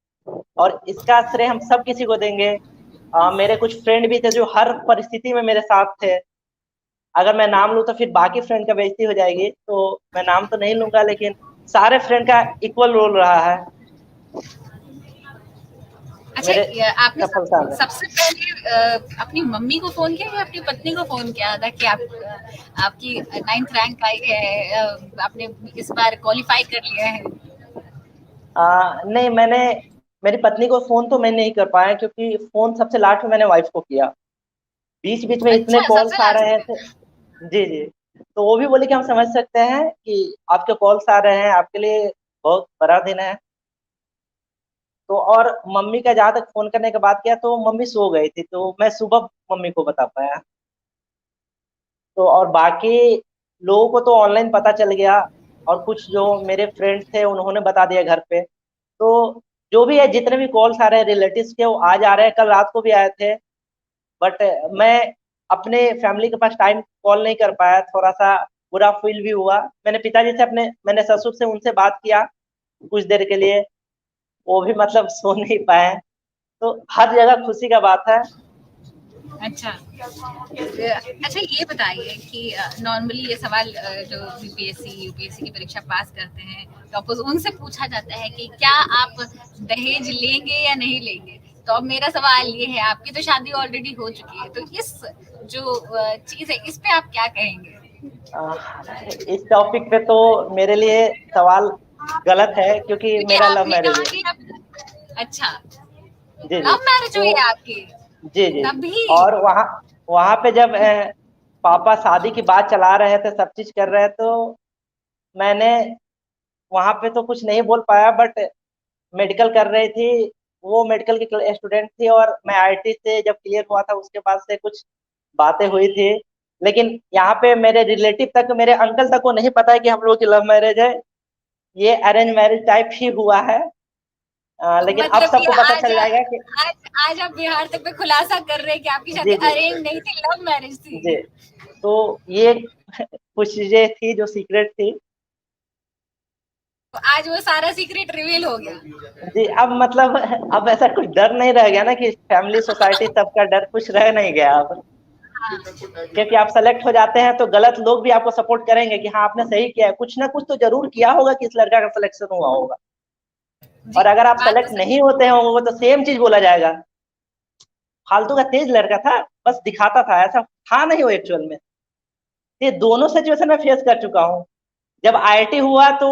और इसका श्रेय हम सब किसी को देंगे। मेरे कुछ फ्रेंड भी थे जो हर परिस्थिति में मेरे साथ थे। अगर मैं नाम लूँ तो फिर बाकी फ्रेंड का बेइज्जती हो जाएगी, तो मैं नाम तो नहीं लूँगा, लेकिन सारे फ्रेंड का इक्वल रोल रहा है अच्छा, मेरे आपने सफलता में। सबसे पहले अपनी मम्मी को फोन किया या अपनी पत्नी को फोन किया था कि आपकी 9th रैंक आई है, आपने इस बार क्वालिफाई कर लिया है? नहीं, मैंने मेरी पत्नी को फ़ोन तो मैं नहीं कर पाया, क्योंकि फ़ोन सबसे लास्ट में मैंने वाइफ़ को किया। बीच-बीच में इतने अच्छा, कॉल्स सबसे आ लास्ट रहे में। थे। जी, जी। तो वो भी बोली कि हम समझ सकते हैं कि आपके कॉल्स आ रहे हैं, आपके लिए बहुत बड़ा दिन है। तो और मम्मी का जहाँ तक फ़ोन करने की बात किया, तो मम्मी सो गई थी, तो मैं सुबह मम्मी को बता पाया। तो और बाकी लोगों को तो ऑनलाइन पता चल गया, और कुछ जो मेरे फ्रेंड्स थे उन्होंने बता दिया घर पे। तो जो भी है, जितने भी कॉल्स आ रहे हैं रिलेटिव्स के, वो आज आ रहे हैं, कल रात को भी आए थे। बट मैं अपने फैमिली के पास टाइम कॉल नहीं कर पाया, थोड़ा-सा बुरा फ़ील भी हुआ। मैंने ससुर से उनसे बात किया कुछ देर के लिए, वो भी मतलब सो नहीं पाए। तो हर जगह खुशी का बात है। अच्छा। अच्छा, ये बताइए कि नॉर्मली ये सवाल जो बीपीएससी यूपीएससी की परीक्षा पास करते हैं टॉपर्स, उनसे पूछा जाता है कि क्या आप दहेज लेंगे या नहीं लेंगे? तो अब मेरा सवाल ये है, आपकी तो शादी ऑलरेडी हो चुकी है, तो इस जो चीज है इस पे आप क्या कहेंगे? इस टॉपिक पे तो मेरे लिए सवाल गलत है, क्योंकि क्योंकि मेरा लव आपने मैरिज कहा है। कि आप, अच्छा, जी, जी। लव मैरिज हुई तो है आपकी? जी, जी। तभी। और वहाँ वहाँ पे जब पापा शादी की बात चला रहे थे, सब चीज़ कर रहे, तो मैंने वहाँ पे तो कुछ नहीं बोल पाया, बट मेडिकल कर रही थी, वो मेडिकल की स्टूडेंट थी, और मैं आईटी से जब क्लियर हुआ था उसके बाद से कुछ बातें हुई थी। लेकिन यहाँ पे मेरे रिलेटिव तक, मेरे अंकल तक को नहीं पता है कि हम लोगों की लव मैरिज है। ये अरेंज मैरिज टाइप ही हुआ है। लेकिन अब मतलब कि सबको पता चल जाएगा कि आज आज आप बिहार तक पे खुलासा कर रहे हैं कि आपकी शादी जी, जी। अरेंज नहीं थी, लव मैरिज थी। जी। तो ये कुछ चीज़ें थी जो सीक्रेट थी। तो आज वो सारा सीक्रेट रिवील हो गया। जी, अब मतलब अब ऐसा कुछ डर नहीं रह गया ना, कि फैमिली, सोसाइटी सबका डर कुछ रह नहीं गया अब। हाँ। क्योंकि आप सेलेक्ट हो जाते हैं तो गलत लोग भी आपको सपोर्ट करेंगे कि हाँ, आपने सही किया है, कुछ ना कुछ तो ज़रूर किया होगा कि इस लड़का का सिलेक्शन हुआ होगा। जी, और अगर आप बात तो सेलेक्ट सही। नहीं होते होंगे तो सेम चीज़ बोला जाएगा, फालतू का तेज लड़का था, बस दिखाता था, ऐसा था नहीं वो एक्चुअल में। ये दोनों सिचुएशन मैं फेस कर चुका हूँ। जब आईआईटी हुआ तो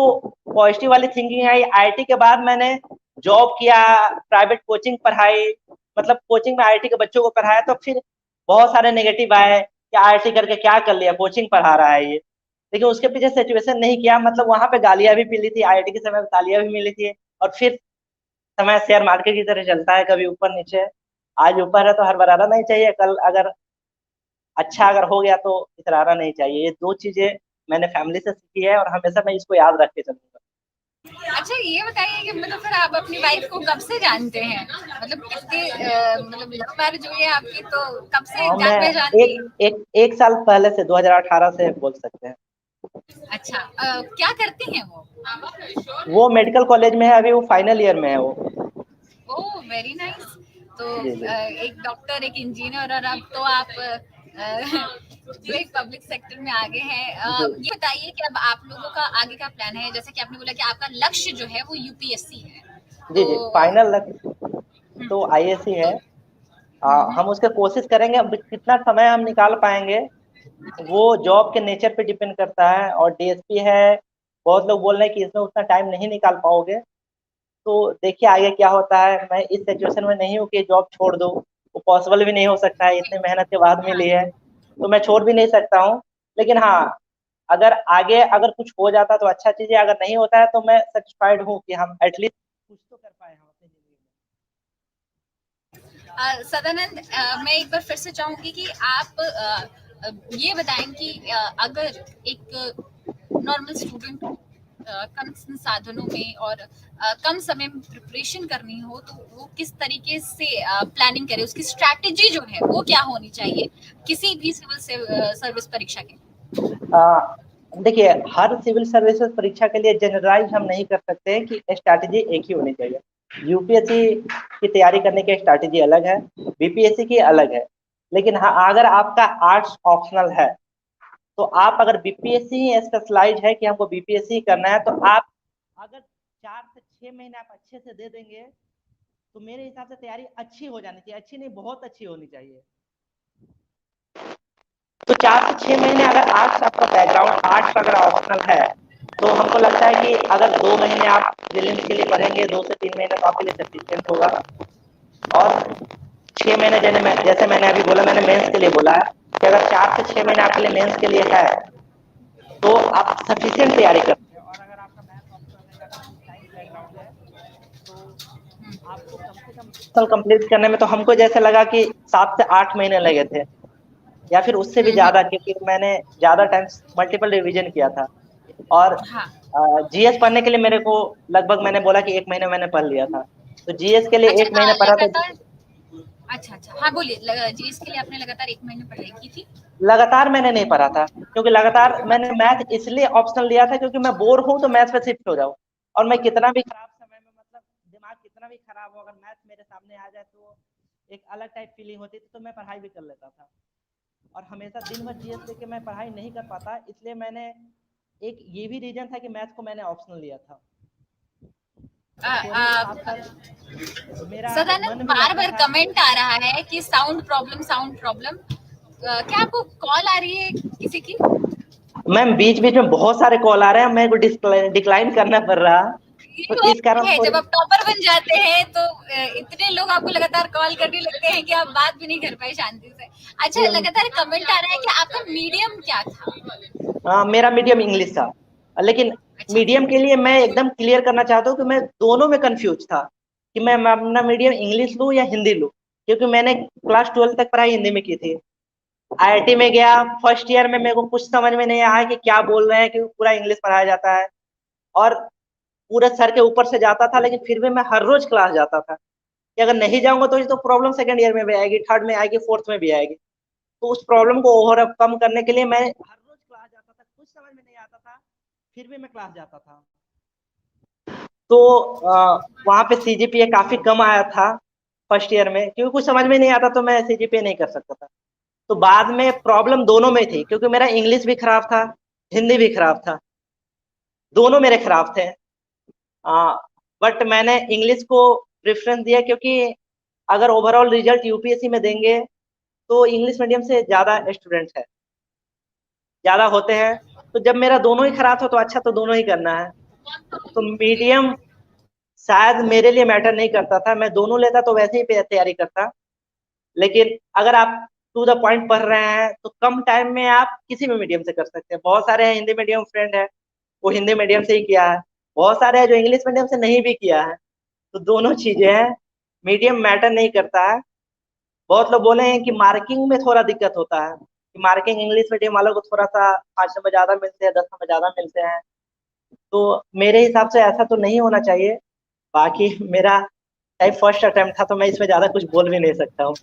पॉजिटिव वाली थिंकिंग आई, आईआईटी के बाद मैंने जॉब किया, प्राइवेट कोचिंग पढ़ाई, मतलब कोचिंग में आईआईटी के बच्चों को पढ़ाया, तो फिर बहुत सारे नेगेटिव आए कि आईआईटी करके क्या कर लिया, कोचिंग पढ़ा रहा है ये। लेकिन उसके पीछे सिचुएशन नहीं किया, मतलब वहाँ पे गालियाँ भी मिली थी, आईआईटी के समय गालियाँ भी मिली थी। और फिर समय शेयर मार्केट की तरह चलता है, कभी ऊपर नीचे। आज ऊपर है तो हड़बड़ाना नहीं चाहिए, कल अगर अच्छा अगर हो गया तो इतराना नहीं चाहिए। ये 2 चीज़ें मैंने फैमिली से सीखी है, और हमेशा मैं इसको याद रख के चलूँगा। अच्छा, ये बताइए कि मतलब फिर आप अपनी वाइफ को कब से जानते हैं? मतलब कितने मतलब लव मैरिज हुई है आपकी, तो कब से मैं जान पहचान थी? एक एक 1 साल पहले से, 2018 से बोल सकते हैं। अच्छा, क्या करती हैं वो? वो मेडिकल कॉलेज में है अभी, वो फाइनल ईयर में है वो। ओह, वेरी नाइस। तो जी, जी। एक डॉक्टर, एक इंजीनियर, और अब तो आप जो एक पब्लिक सेक्टर में आगे हैं। जी। ये बताइए कि अब आप लोगों का आगे का प्लान है, जैसे कि आपने बोला कि आपका लक्ष्य जो है वो यूपीएससी है। जी, तो जी। फाइनल लक्ष्य तो आईएएस ही तो है। हम्म, हम उसके कोशिश करेंगे, अब कितना समय हम निकाल पाएँगे, वो जॉब के नेचर पे डिपेंड करता है, और डीएसपी है, बहुत लोग बोल रहे हैं कि इसमें उतना टाइम नहीं निकाल पाओगे। तो देखिए आगे क्या होता है। मैं इस सिचुएशन में नहीं हूँ कि जॉब छोड़ दूँ, वो पॉसिबल भी नहीं हो सकता है, इतनी मेहनत के बाद हाँ। मिली है, तो मैं छोड़ भी नहीं सकता हूँ। लेकिन हाँ, अगर आगे अगर कुछ हो जाता तो अच्छा चीज़ है, अगर नहीं होता है तो मैं सैटिस्फाइड हूँ कि हम एटलीस्ट कुछ तो कर पाए हम अपनी ज़िंदगी सदानंद, मैं एक बार फिर से चाहूंगी कि आप ये बताएं कि अगर एक नॉर्मल स्टूडेंट को कम संसाधनों में और कम समय में प्रिपरेशन करनी हो, तो वो किस तरीके से प्लानिंग करे, उसकी स्ट्रैटेजी जो है वो क्या होनी चाहिए किसी भी सिविल सर्विस परीक्षा के? में। देखिए, हर सिविल सर्विसेज परीक्षा के लिए जनरलाइज़ हम नहीं कर सकते हैं कि स्ट्रैटेजी एक ही होनी चाहिए। यूपीएससी की तैयारी करने की स्ट्रैटेजी अलग है, बीपीएससी की अलग है। लेकिन हाँ, अगर आपका आर्ट्स ऑप्शनल है, तो आप अगर बीपीएससी ही स्पेशलाइज है कि हमको बीपीएससी करना है, तो आप अगर 4 से 6 महीने आप अच्छे से दे देंगे, तो मेरे हिसाब से तैयारी अच्छी हो जानी चाहिए, अच्छी नहीं बहुत अच्छी होनी चाहिए। तो 4 से 6 महीने अगर आर्ट्स आपका बैकग्राउंड आर्ट्स अगर ऑप्शनल है, तो हमको लगता है कि अगर 2 महीने आप प्रीलिम्स के लिए पढ़ेंगे, 2 से 3 महीने तो आपके लिए सफिशिएंट होगा। और 6 महीने जैसे मैंने अभी बोला, मैंने मेंस के लिए बोला है कि अगर 4 से 6 महीने आपके लिए मेंस के लिए है, तो आप सफिशिएंट तैयारी करते हैं। और अगर आपका मैथ ऑप्शनल है या फिर साइंस बैकग्राउंड है, तो आपको कम से कम कंप्लीट करने में तो हमको जैसे लगा कि 7 से 8 महीने लगे थे, या फिर उससे भी ज़्यादा, क्योंकि मैंने ज़्यादा टाइम मल्टीपल रिवीजन किया था। और हाँ। जीएस पढ़ने के लिए मेरे को लगभग मैंने बोला कि 1 महीने मैंने पढ़ लिया था। तो जीएस के लिए अच्छा 1 महीने पढ़ा था। लगातार। अच्छा, हाँ बोलिए। जी, इसके लिए आपने लगातार 1 महीने पढ़ाई की थी? लगातार मैंने नहीं पढ़ा था, क्योंकि लगातार मैंने मैथ इसलिए ऑप्शनल लिया था क्योंकि मैं बोर हूँ तो मैथ पे शिफ्ट हो जाऊँ। और मैं कितना भी खराब समय में, मतलब दिमाग कितना भी खराब हो, अगर मैथ मेरे सामने आ जाए तो एक अलग टाइप फीलिंग होती थी, तो मैं पढ़ाई भी कर लेता था। और हमेशा दिन भर जीएस लेके मैं पढ़ाई नहीं कर पाता, इसलिए मैंने एक ये भी रीजन था कि मैथ को मैंने ऑप्शनल लिया था। थोड़े साथ साथ मेरा सदानंद, मन भी बार लगता बार था। कमेंट आ रहा है कि साउंड प्रॉब्लम। क्या आपको कॉल आ रही है किसी की? मैम बीच बीच में बहुत सारे कॉल आ रहे हैं, मेरे को डिक्लाइन करना पड़ रहा, ये तो इस होता कारण है थोड़ी। जब आप टॉपर बन जाते हैं तो इतने लोग आपको लगातार कॉल करने लगते हैं कि आप बात भी नहीं कर पाए शांति से। अच्छा, लगातार कमेंट आ रहा है कि आपका मीडियम क्या था? मेरा मीडियम इंग्लिश था, लेकिन अच्छा। मीडियम के लिए मैं एकदम क्लियर करना चाहता हूँ कि मैं दोनों में कंफ्यूज था कि मैं अपना मीडियम इंग्लिश लूँ या हिंदी लूँ, क्योंकि मैंने क्लास 12 तक पढ़ाई हिंदी में की थी। आईआईटी में गया, फर्स्ट ईयर में मेरे को कुछ समझ में नहीं आया कि क्या बोल रहे हैं, क्योंकि पूरा इंग्लिश पढ़ाया जाता है और पूरे सर के ऊपर से जाता था, लेकिन फिर भी मैं हर रोज क्लास जाता था कि अगर नहीं जाऊंगा तो ये तो प्रॉब्लम सेकंड ईयर में भी आएगी, थर्ड में आएगी, फोर्थ में भी आएगी। तो उस प्रॉब्लम को ओवरकम करने के लिए मैं हर रोज क्लास जाता था, कुछ समझ में नहीं आता था, फिर भी मैं क्लास जाता था। तो वहाँ पे सीजीपीए काफी कम आया था फर्स्ट ईयर में, क्योंकि कुछ समझ में नहीं आता तो मैं सीजीपीए नहीं कर सकता था। तो बाद में प्रॉब्लम दोनों में थी, क्योंकि मेरा इंग्लिश भी खराब था, हिंदी भी खराब था, दोनों मेरे खराब थे। बट मैंने इंग्लिश को प्रेफरेंस दिया, क्योंकि अगर ओवरऑल रिजल्ट यूपीएससी में देंगे तो इंग्लिश मीडियम से ज़्यादा स्टूडेंट है, ज़्यादा होते हैं। तो जब मेरा दोनों ही खराब था तो अच्छा, तो दोनों ही करना है। तो मीडियम शायद मेरे लिए मैटर नहीं करता था, मैं दोनों लेता तो वैसे ही तैयारी करता। लेकिन अगर आप टू द पॉइंट पढ़ रहे हैं तो कम टाइम में आप किसी भी मीडियम से कर सकते हैं। बहुत सारे हैं हिंदी मीडियम फ्रेंड है, वो हिंदी मीडियम से ही किया है, बहुत सारे हैं जो इंग्लिश मीडियम से नहीं भी किया है। तो दोनों चीजें हैं, मीडियम मैटर नहीं करता है। बहुत लोग बोले हैं कि मार्किंग में थोड़ा दिक्कत होता है, कि मार्किंग इंग्लिश मीडियम वालों को थोड़ा सा 5 नंबर ज्यादा मिलते हैं, 10 नंबर ज्यादा मिलते हैं। तो मेरे हिसाब से ऐसा तो नहीं होना चाहिए। बाकी मेरा टाइप फर्स्ट अटेम्प्ट था, तो मैं इसमें ज्यादा कुछ बोल भी नहीं सकता हूँ।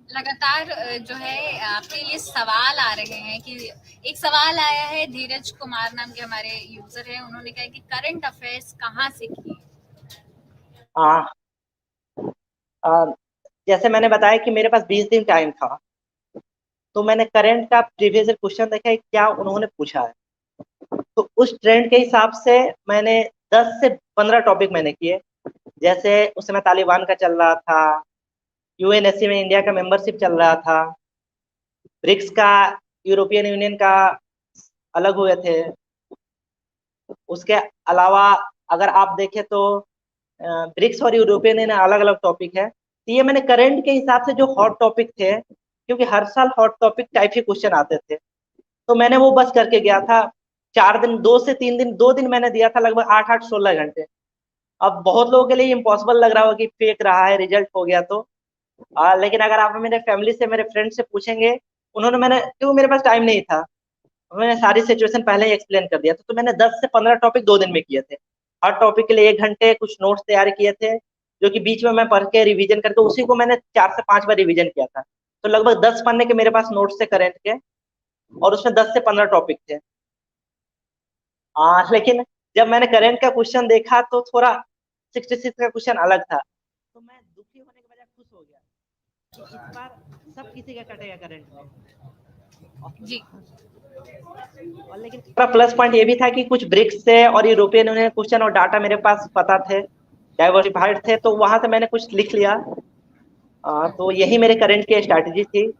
लगातार जो है आपके लिए सवाल आ रहे हैं कि एक सवाल आया है, धीरज कुमार नाम के हमारे यूजर हैं, उन्होंने कहा कि करंट अफेयर्स कहाँ से किए? हाँ, जैसे मैंने बताया कि मेरे पास 20 दिन टाइम था, तो मैंने करंट का प्रीवियस क्वेश्चन देखा है क्या उन्होंने पूछा है, तो उस ट्रेंड के हिसाब से मैंने 10 से 15 टॉपिक मैंने किए। जैसे उस समय तालिबान का चल रहा था, यूएनएससी में इंडिया का मेंबरशिप चल रहा था, ब्रिक्स का, यूरोपियन यूनियन का अलग हुए थे। उसके अलावा अगर आप देखें तो ब्रिक्स और यूरोपियन यूनियन अलग अलग टॉपिक है। तो ये मैंने करंट के हिसाब से जो हॉट टॉपिक थे, क्योंकि हर साल हॉट टॉपिक टाइप ही क्वेश्चन आते थे, तो मैंने वो बस करके गया था। 4 दिन, 2 से 3 दिन, 2 दिन मैंने दिया था, लगभग 8-8 16 घंटे। अब बहुत लोगों के लिए इम्पॉसिबल लग रहा होगा कि फेक रहा है, रिजल्ट हो गया तो। लेकिन अगर आप मेरे फैमिली से, मेरे फ्रेंड से पूछेंगे, उन्होंने, मैंने, क्योंकि मेरे पास टाइम नहीं था, मैंने सारी सिचुएशन पहले ही एक्सप्लेन कर दिया था। तो मैंने 10 से 15 टॉपिक 2 दिन में किए थे। हर टॉपिक के लिए 1 घंटे कुछ नोट्स तैयार किए थे, जो कि बीच में मैं पढ़ के रिवीजन करके उसी को मैंने 4 से 5 बार रिवीजन किया था। तो लगभग 10 पन्ने के मेरे पास नोट्स थे करेंट के, और उसमें 10 से 15 टॉपिक थे। लेकिन जब मैंने करंट का क्वेश्चन देखा तो थोड़ा 66 का क्वेश्चन अलग था, तो मैं दुखी होने के बजाय खुश हो गया कि इस बार सब किसी का कटेगा करंट में। जी। और लेकिन थोड़ा प्लस पॉइंट ये भी था कि कुछ ब्रिक्स से और यूरोपियन यूनियन क्वेश्चन और डाटा मेरे पास पता थे, डाइवर्सिफाइड थे, तो वहां से मैंने कुछ लिख लिया। तो यही मेरे करंट की स्ट्रैटेजी थी।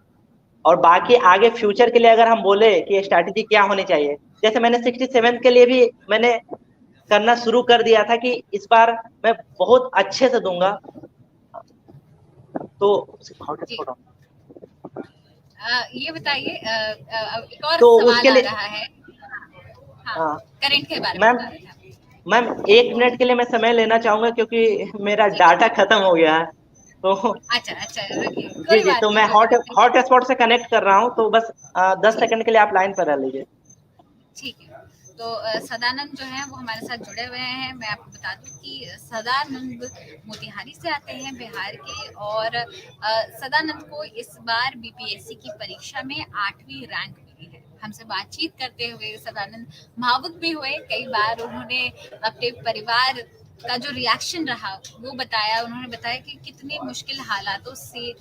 और बाकी आगे फ्यूचर के लिए अगर हम बोले कि स्ट्रैटेजी क्या होनी चाहिए, जैसे मैंने 67 के लिए भी मैंने करना शुरू कर दिया था कि इस बार मैं बहुत अच्छे से दूंगा। तो जी। ये बताइए, एक और तो सवाल उसके आ लिए रहा है। हाँ, हाँ करंट के बारे में मैम, बता रहे थे आप। मैम 1 मिनट के लिए मैं समय लेना चाहूंगा क्योंकि मेरा ठीक है, डाटा खत्म हो गया है। तो अच्छा अच्छा, रखिए, जी कोई जी, बात तो नहीं, मैं कोई हॉट बात नहीं। हॉट स्पॉट से कनेक्ट कर रहा हूँ, तो बस 10 सेकंड ठीक के लिए आप लाइन पर रह लीजिए। ठीक है। तो सदानंद जो है वो हमारे साथ जुड़े हुए हैं। मैं आपको बता दूं कि सदानंद मोतिहारी से आते हैं, बिहार के, और सदानंद को इस बार बीपीएससी की परीक्षा में 8वीं रैंक मिली है। हमसे बातचीत करते हुए सदानंद भावुक भी हुए। कई बार उन्होंने अपने परिवार का जो रिएक्शन रहा वो बताया। उन्होंने बताया कि कितनी मुश्किल हालातों से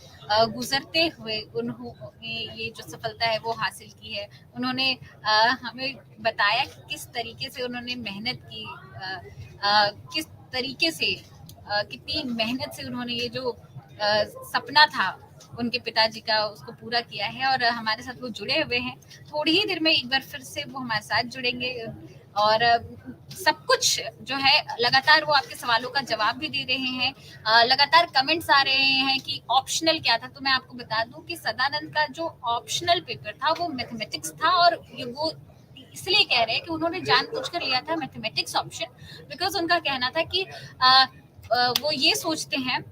गुजरते हुए उन्होंने ये जो सफलता है वो हासिल की है। उन्होंने हमें बताया कि किस तरीके से उन्होंने मेहनत की, किस तरीके से कितनी मेहनत से उन्होंने ये जो सपना था उनके पिताजी का उसको पूरा किया है। और हमारे साथ वो जुड़े हुए हैं। थोड़ी ही देर में एक बार फिर से वो हमारे साथ जुड़ेंगे, और सब कुछ जो है लगातार वो आपके सवालों का जवाब भी दे रहे हैं। लगातार कमेंट्स आ रहे हैं कि ऑप्शनल क्या था। तो मैं आपको बता दूं कि सदानंद का जो ऑप्शनल पेपर था वो मैथमेटिक्स था, और ये वो इसलिए कह रहे हैं कि उन्होंने जानबूझकर लिया था मैथमेटिक्स ऑप्शन, बिकॉज उनका कहना था कि वो ये सोचते हैं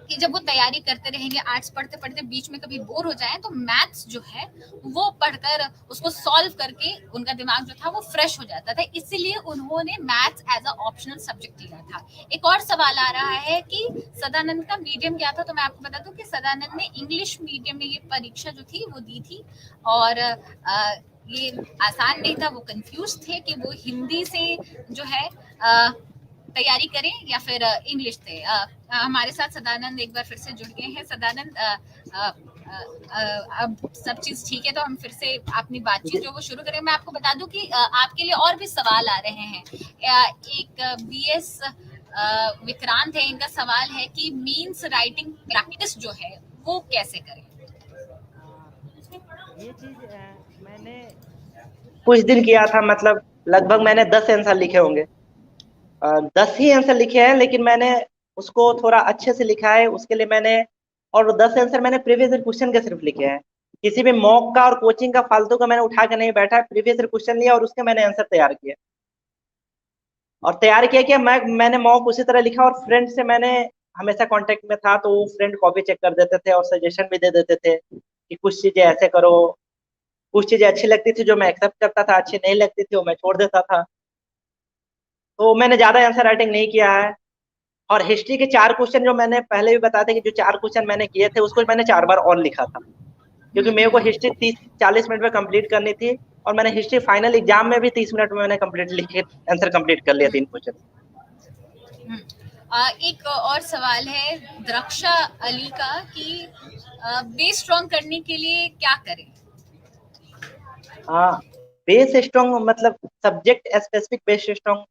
कि जब वो तैयारी करते रहेंगे आर्ट्स पढ़ते पढ़ते बीच में कभी बोर हो जाए तो मैथ्स जो है वो पढ़कर उसको सॉल्व करके उनका दिमाग जो था वो फ्रेश हो जाता था। इसीलिए उन्होंने maths as a optional subject लिया था। एक और सवाल आ रहा है कि सदानंद का मीडियम क्या था। तो मैं आपको बता दूं कि सदानंद ने इंग्लिश मीडियम में ये परीक्षा जो थी वो दी थी, और ये आसान नहीं था। वो कंफ्यूज थे कि वो हिंदी से जो है तैयारी करें या फिर इंग्लिश से। हमारे साथ सदानंद एक बार फिर से जुड़ गए हैं। सदानंद, अब सब चीज ठीक है तो हम फिर से अपनी बातचीत जो वो शुरू करें। मैं आपको बता दूं कि आपके लिए और भी सवाल आ रहे हैं। एक बीएस विक्रांत है, इनका सवाल है कि मीन्स राइटिंग प्रैक्टिस जो है वो कैसे करें। ये चीज मैंने कुछ दिन किया था, मतलब लगभग मैंने 10 आंसर लिखे होंगे। 10 ही आंसर लिखे हैं, लेकिन मैंने उसको थोड़ा अच्छे से लिखा है उसके लिए मैंने। और 10 आंसर मैंने प्रीवियस ईयर क्वेश्चन के सिर्फ लिखे हैं। किसी भी मॉक का और कोचिंग का फालतू का मैंने उठा के नहीं बैठा। प्रीवियस ईयर क्वेश्चन लिया और उसके मैंने आंसर तैयार किया। और तैयार किया कि मैंने मॉक उसी तरह लिखा, और फ्रेंड से मैंने हमेशा कांटेक्ट में था, तो वो फ्रेंड कॉपी चेक कर देते थे और सजेशन भी दे देते थे कि कुछ चीजें ऐसे करो। कुछ चीजें अच्छी लगती थी जो मैं एक्सेप्ट करता था, अच्छी नहीं लगती थी वो मैं छोड़ देता था। तो मैंने ज्यादा आंसर राइटिंग नहीं किया है। और हिस्ट्री के 4 क्वेश्चन जो मैंने पहले भी बताया था कि जो 4 क्वेश्चन मैंने किए थे उसको मैंने 4 बार और लिखा था, क्योंकि मेरे को हिस्ट्री 30-40 मिनट में कंप्लीट करनी थी। और मैंने हिस्ट्री फाइनल एग्जाम में भी 30 मिनट में मैंने कंप्लीट लिख के आंसर कंप्लीट कर लिया 3 क्वेश्चन। एक और सवाल है द्रक्षा अली का कि बेस स्ट्रॉन्ग करने के लिए क्या करें। हाँ, बेस स्ट्रॉन्ग मतलब सब्जेक्ट स्पेसिफिक बेस स्ट्रॉन्ग,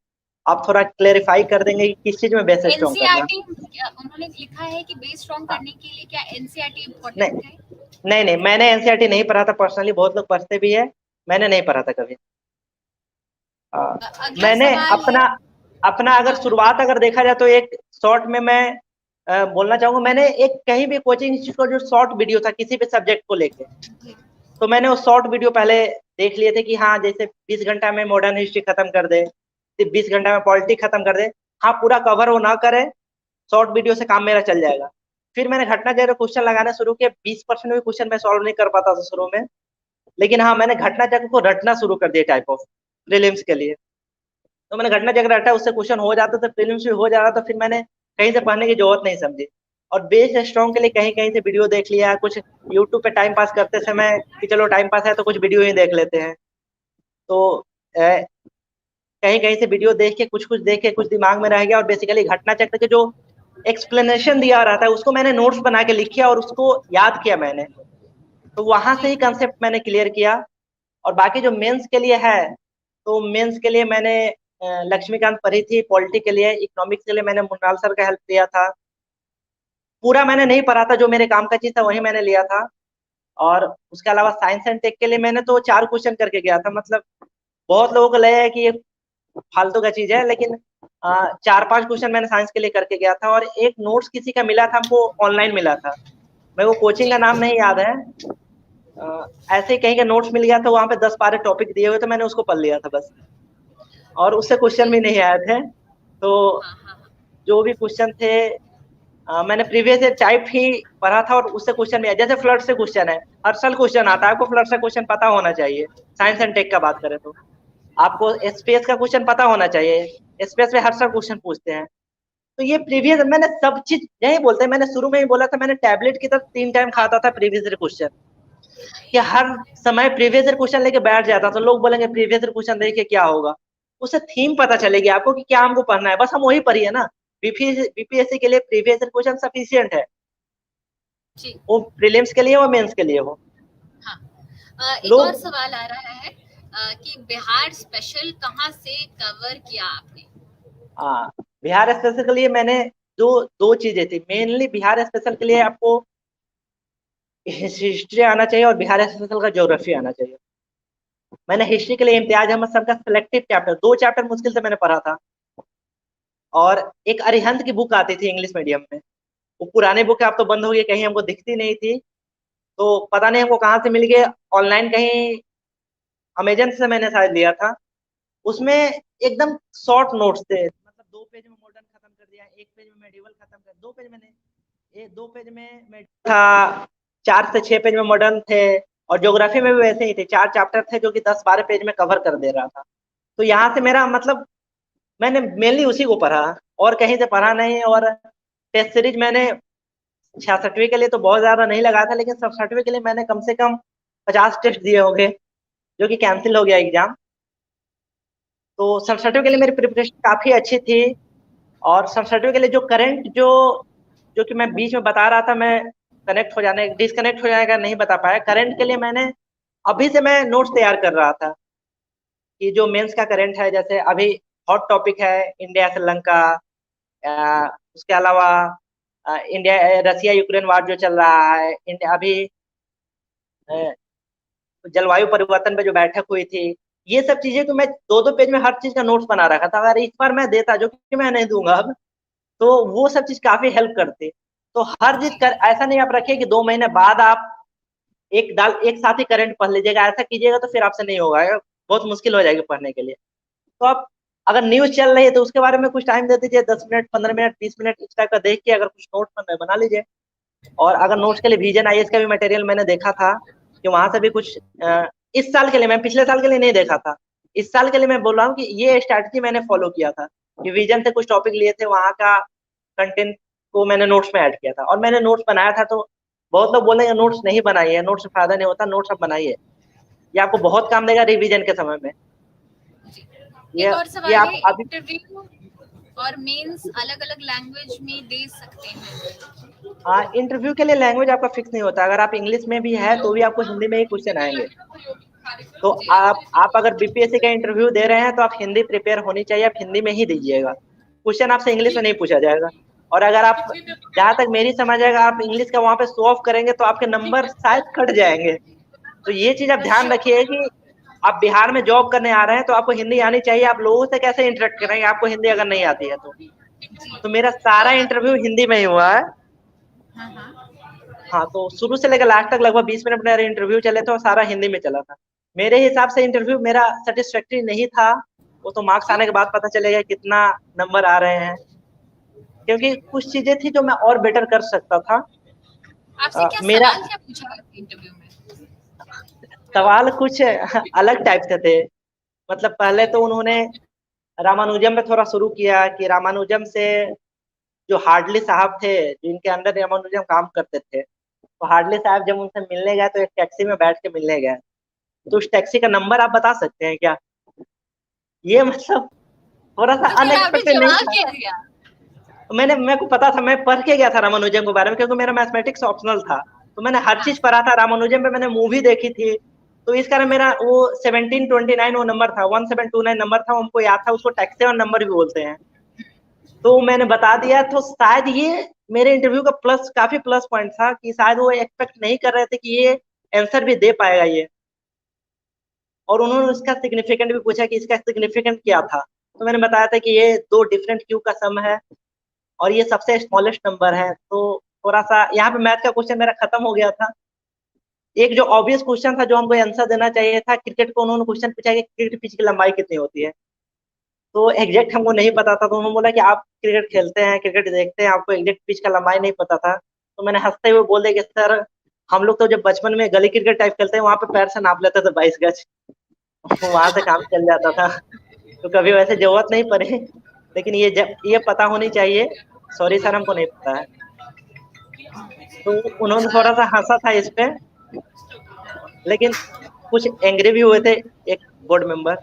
आप थोड़ा क्लेरिफाई कर देंगे कि किस चीज में बेस स्ट्रॉन्ग करना। एनसीईआरटी, उन्होंने लिखा है कि बेस स्ट्रॉन्ग हाँ, करने के लिए क्या एनसीईआरटी नहीं इम्पोर्टेंट है। नहीं नहीं, मैंने एनसीईआरटी नहीं पढ़ा था पर्सनली, बहुत लोग पढ़ते भी है, मैंने नहीं पढ़ा था कभी। अगला मैंने सवाल है। अपना अपना अगर हाँ हाँ। शुरुआत अगर देखा जाए तो एक शॉर्ट में मैं बोलना चाहूंगा। मैंने एक कहीं भी कोचिंग इंस्टीट्यूट का जो शॉर्ट वीडियो था किसी भी सब्जेक्ट को लेके, जी। तो मैंने वो शॉर्ट वीडियो पहले देख लिए थे कि हाँ जैसे 20 घंटा में मॉडर्न हिस्ट्री खत्म कर दे, 20 घंटा में पॉलिटिक्स खत्म कर दे। हाँ, पूरा कवर वो ना करे, शॉर्ट वीडियो से काम मेरा चल जाएगा। फिर मैंने घटना जगह क्वेश्चन लगाना शुरू किया। 20% भी क्वेश्चन मैं सॉल्व नहीं कर पाता था शुरू में, लेकिन हाँ मैंने घटना चक्र को रटना शुरू कर दिया टाइप ऑफ प्रीलिम्स के लिए। तो मैंने घटना चक्र रटा, उससे क्वेश्चन हो जाता था, प्रीलिम्स भी हो जा रहा था। फिर मैंने कहीं से पढ़ने की जरूरत नहीं समझी। और बेस स्ट्रॉन्ग के लिए कहीं कहीं से वीडियो देख लिया, कुछ यूट्यूब पे टाइम पास करते समय कि चलो टाइम पास है तो कुछ वीडियो ही देख लेते हैं। तो कहीं कहीं से वीडियो देख के कुछ देख के कुछ दिमाग में रह गया। और बेसिकली घटना चक्र के जो एक्सप्लेनेशन दिया रहता है उसको मैंने नोट्स बना के लिखे और उसको याद किया मैंने। तो वहां से जी। ही कंसेप्ट मैंने क्लियर किया। और बाकी जो मेंस के लिए है, तो मेंस के लिए मैंने लक्ष्मीकांत पढ़ी थी। पॉलिटी के लिए, इकोनॉमिक्स के लिए मैंने मुन्नाल सर का हेल्प लिया था। पूरा मैंने नहीं पढ़ा था, जो मेरे काम का चीज़ था वही मैंने लिया था। और उसके अलावा साइंस एंड टेक के लिए मैंने तो 4 क्वेश्चन करके गया था। मतलब बहुत लोगों को लगा है कि ये फालतू का चीज़ है, लेकिन 4-5 क्वेश्चन मैंने साइंस के लिए करके गया था। और एक नोट्स किसी का मिला था, हमको ऑनलाइन मिला था। मेरे को कोचिंग जी। का नाम नहीं याद है। ऐसे ही कहीं का नोट्स मिल गया था, वहाँ पे 10-12 टॉपिक दिए हुए थे, मैंने उसको पढ़ लिया था बस। और उससे क्वेश्चन जी। भी नहीं आए थे। तो हाँ, हाँ, हाँ। जो भी क्वेश्चन थे, मैंने प्रीवियस ईयर टाइप ही पढ़ा था, और उससे क्वेश्चन भी आया। जैसे फ्लड से क्वेश्चन है, हर साल क्वेश्चन आता है, आपको फ्लड से क्वेश्चन पता होना चाहिए। साइंस एंड टेक का बात करें तो आपको स्पेस का क्वेश्चन पता होना चाहिए। स्पेस में हर साल क्वेश्चन पूछते हैं। तो ये प्रीवियस मैंने सब चीज यही बोलते हैं, मैंने शुरू में ही बोला था, मैंने टैबलेट की तरह 3 टाइम खाता था प्रीवियस ईयर क्वेश्चन, कि हर समय प्रीवियस ईयर क्वेश्चन लेके बैठ जाता था। लोग बोलेंगे प्रीवियस ईयर क्वेश्चन देखिए क्या होगा, उससे थीम पता चलेगी आपको कि क्या हमको पढ़ना है, बस हम वही पढ़िए ना। बीपीएससी के लिए प्रीवियस ईयर क्वेश्चन सफिशिएंट है, जी। वो प्रीलिम्स के लिए हो, मेंस के लिए हो। हाँ। एक और लोग सवाल आ रहा है कि बिहार स्पेशल कहाँ से कवर किया आपने? बिहार स्पेशल के लिए मैंने दो दो चीजें थी मेनली। बिहार स्पेशल के लिए आपको हिस्ट्री आना चाहिए, और बिहार स्पेशल का ज्योग्राफी आना चाहिए। मैंने हिस्ट्री के लिए इम्तियाज अहमद सर का सिलेक्टिव चैप्टर, 2 चैप्टर मुश्किल से मैंने पढ़ा था। और एक अरिहंत की बुक आती थी इंग्लिश मीडियम में, वो पुरानी बुक अब तो बंद हो गई, कहीं हमको दिखती नहीं थी। तो पता नहीं हमको कहाँ से मिल गई, ऑनलाइन कहीं अमेजन से मैंने शायद लिया था। उसमें एकदम शॉर्ट नोट्स थे, मतलब 2 पेज में मॉडर्न खत्म कर दिया, 1 पेज में मेडिवल खत्म कर, 2 पेज में नहीं, 2 पेज में मेडिवल था, 4 से 6 पेज में मॉडर्न थे। और ज्योग्राफी में भी वैसे ही थे, 4 चैप्टर थे जो कि 10-12 पेज में कवर कर दे रहा था। तो यहाँ से मेरा मतलब मैंने मेनली उसी को पढ़ा, और कहीं से पढ़ा नहीं। और टेस्ट सीरीज मैंने 66वीं के लिए तो बहुत ज्यादा नहीं लगाया था, लेकिन 67वीं के लिए मैंने कम से कम 50 टेस्ट दिए होंगे, जो कि कैंसिल हो गया एग्जाम। तो 67वीं के लिए जी। मेरी प्रिपरेशन काफी अच्छी थी। और 67वीं के लिए जो करंट जो जो कि मैं बीच में बता रहा था, मैं कनेक्ट हो जाने डिस्कनेक्ट हो जाएगा नहीं बता पाया। करंट के लिए मैंने अभी से मैं नोट्स तैयार कर रहा था, कि जो मेंस का करंट है, जैसे अभी हॉट टॉपिक है इंडिया श्रीलंका, उसके अलावा इंडिया रसिया यूक्रेन वार जो चल रहा है, इंडिया अभी जलवायु परिवर्तन पे जो बैठक हुई थी, ये सब चीजें तो मैं 2-2 पेज में हर चीज का नोट्स बना रखा था। अगर इस बार मैं देता, जो कि मैं नहीं दूंगा अब, तो वो सब चीज काफी हेल्प करती। तो हर चीज कर, ऐसा नहीं आप रखिए कि 2 महीने बाद आप एक साथ ही करंट पढ़ लीजिएगा। ऐसा कीजिएगा तो फिर आपसे नहीं होगा, बहुत मुश्किल हो जाएगी पढ़ने के लिए। तो आप अगर न्यूज चल रही है तो उसके बारे में कुछ टाइम दे दीजिए, 10 मिनट, 15 मिनट, 20 मिनट इस टाइप का देख के अगर कुछ नोट्स बना लीजिए। और अगर नोट्स के लिए विजन आईएएस का भी मटेरियल मैंने देखा था, कि वहां से भी कुछ इस साल के लिए, मैं पिछले साल के लिए नहीं देखा था, इस साल के लिए मैं बोल रहा हूँ कि ये स्ट्रैटेजी मैंने फॉलो किया था, कि विजन से कुछ टॉपिक लिए थे, वहां का कंटेंट को मैंने नोट्स में ऐड किया था, और मैंने नोट्स बनाया था। तो बहुत लोग बोलेंगे नोट्स नहीं बनाइए, नोट्स से फायदा नहीं होता, नोट्स आप बनाइए, ये आपको बहुत काम देगा रिवीजन के समय में। जी। ये एक और ये सवाल आप है, अभी इंटरव्यू और मेंस अलग-अलग लैंग्वेज में दे सकते हैं? इंटरव्यू के लिए लैंग्वेज आपका फिक्स नहीं होता। अगर आप इंग्लिश में भी है तो भी आपको हिंदी में ही क्वेश्चन आएंगे। तो जी। आप अगर बीपीएससी का इंटरव्यू दे रहे हैं तो आप हिंदी प्रिपेयर होनी चाहिए, आप हिंदी में ही दीजिएगा, क्वेश्चन आपसे इंग्लिश में नहीं पूछा जाएगा। और अगर आप, जहाँ तक मेरी समझ आएगा, आप इंग्लिश का वहाँ पे शो ऑफ करेंगे तो आपके नंबर शायद कट जाएंगे। तो ये चीज आप ध्यान रखिए कि आप बिहार में जॉब करने आ रहे हैं तो आपको हिंदी आनी चाहिए। आप लोगों से कैसे इंटरेक्ट करेंगे आपको हिंदी अगर नहीं आती है तो। जी। तो मेरा तो सारा इंटरव्यू हिंदी में ही हुआ है। हाँ, हाँ। हाँ, तो शुरू से लेकर लास्ट तक लगभग 20 मिनट मेरा इंटरव्यू चले थे, और सारा हिंदी में चला था। मेरे हिसाब से इंटरव्यू मेरा सेटिस्फैक्ट्री नहीं था, वो तो मार्क्स क्यों? आने के बाद पता चलेगा कितना नंबर आ रहे हैं, क्योंकि कुछ चीजें थी जो मैं और बेटर कर सकता था। आपसे क्या मेरा सवाल क्या पूछा इंटरव्यू में? सवाल कुछ अलग टाइप से थे। मतलब पहले तो उन्होंने रामानुजम में थोड़ा शुरू किया, कि रामानुजम से जो हार्डली साहब थे, जिनके अंदर रामानुजम काम करते थे, तो हार्डली साहब जब उनसे मिलने गए तो एक टैक्सी में बैठ के मिलने गए, तो उस टैक्सी का नंबर आप बता सकते हैं क्या? ये मतलब थोड़ा सा तो फिर आपने अनएक्सपेक्टेड नहीं जवाब था। क्या दिया? मेरे को पता था, मैं पढ़ के गया था रामानुजम के बारे में, क्योंकि मेरा मैथमेटिक्स ऑप्शनल था, तो मैंने हर हाँ। चीज पढ़ा था रामानुजम पे, मैंने मूवी देखी थी। तो इस कारण मेरा वो 1729 वो नंबर था, 1729 नंबर था, हमको याद था, उसको टैक्सेवन नंबर भी बोलते हैं। तो मैंने बता दिया, तो शायद ये मेरे इंटरव्यू का काफी प्लस पॉइंट था कि शायद वो एक्सपेक्ट नहीं कर रहे थे कि ये आंसर भी दे पाएगा ये। और उन्होंने उसका सिग्निफिकेंट भी पूछा कि इसका सिग्निफिकेंट क्या था, तो मैंने बताया था कि ये दो डिफरेंट क्यू का सम है और ये सबसे स्मॉलेस्ट नंबर है। तो थोड़ा सा यहाँ पे मैथ का क्वेश्चन मेरा खत्म हो गया था। एक जो ऑब्वियस क्वेश्चन था जो हमको आंसर देना चाहिए था, क्रिकेट को उन्होंने क्वेश्चन पूछा कि क्रिकेट पिच की लंबाई कितनी होती है, तो एग्जैक्ट हमको नहीं पता था। तो उन्होंने बोला कि आप क्रिकेट खेलते हैं, क्रिकेट देखते हैं, आपको एग्जैक्ट पिच का लंबाई नहीं पता था। तो मैंने हंसते हुए बोल दिया कि सर हम लोग तो जब बचपन में गली क्रिकेट टाइप खेलते हैं वहां पे पैर से नाप लेते थे 22 गज। वहां से काम चल जाता था, तो कभी वैसे जरूरत नहीं पड़ी। लेकिन ये पता होनी चाहिए, सॉरी सर हमको नहीं पता है। तो उन्होंने थोड़ा सा हंसा था इस पे, लेकिन कुछ एंग्री भी हुए थे एक बोर्ड मेंबर।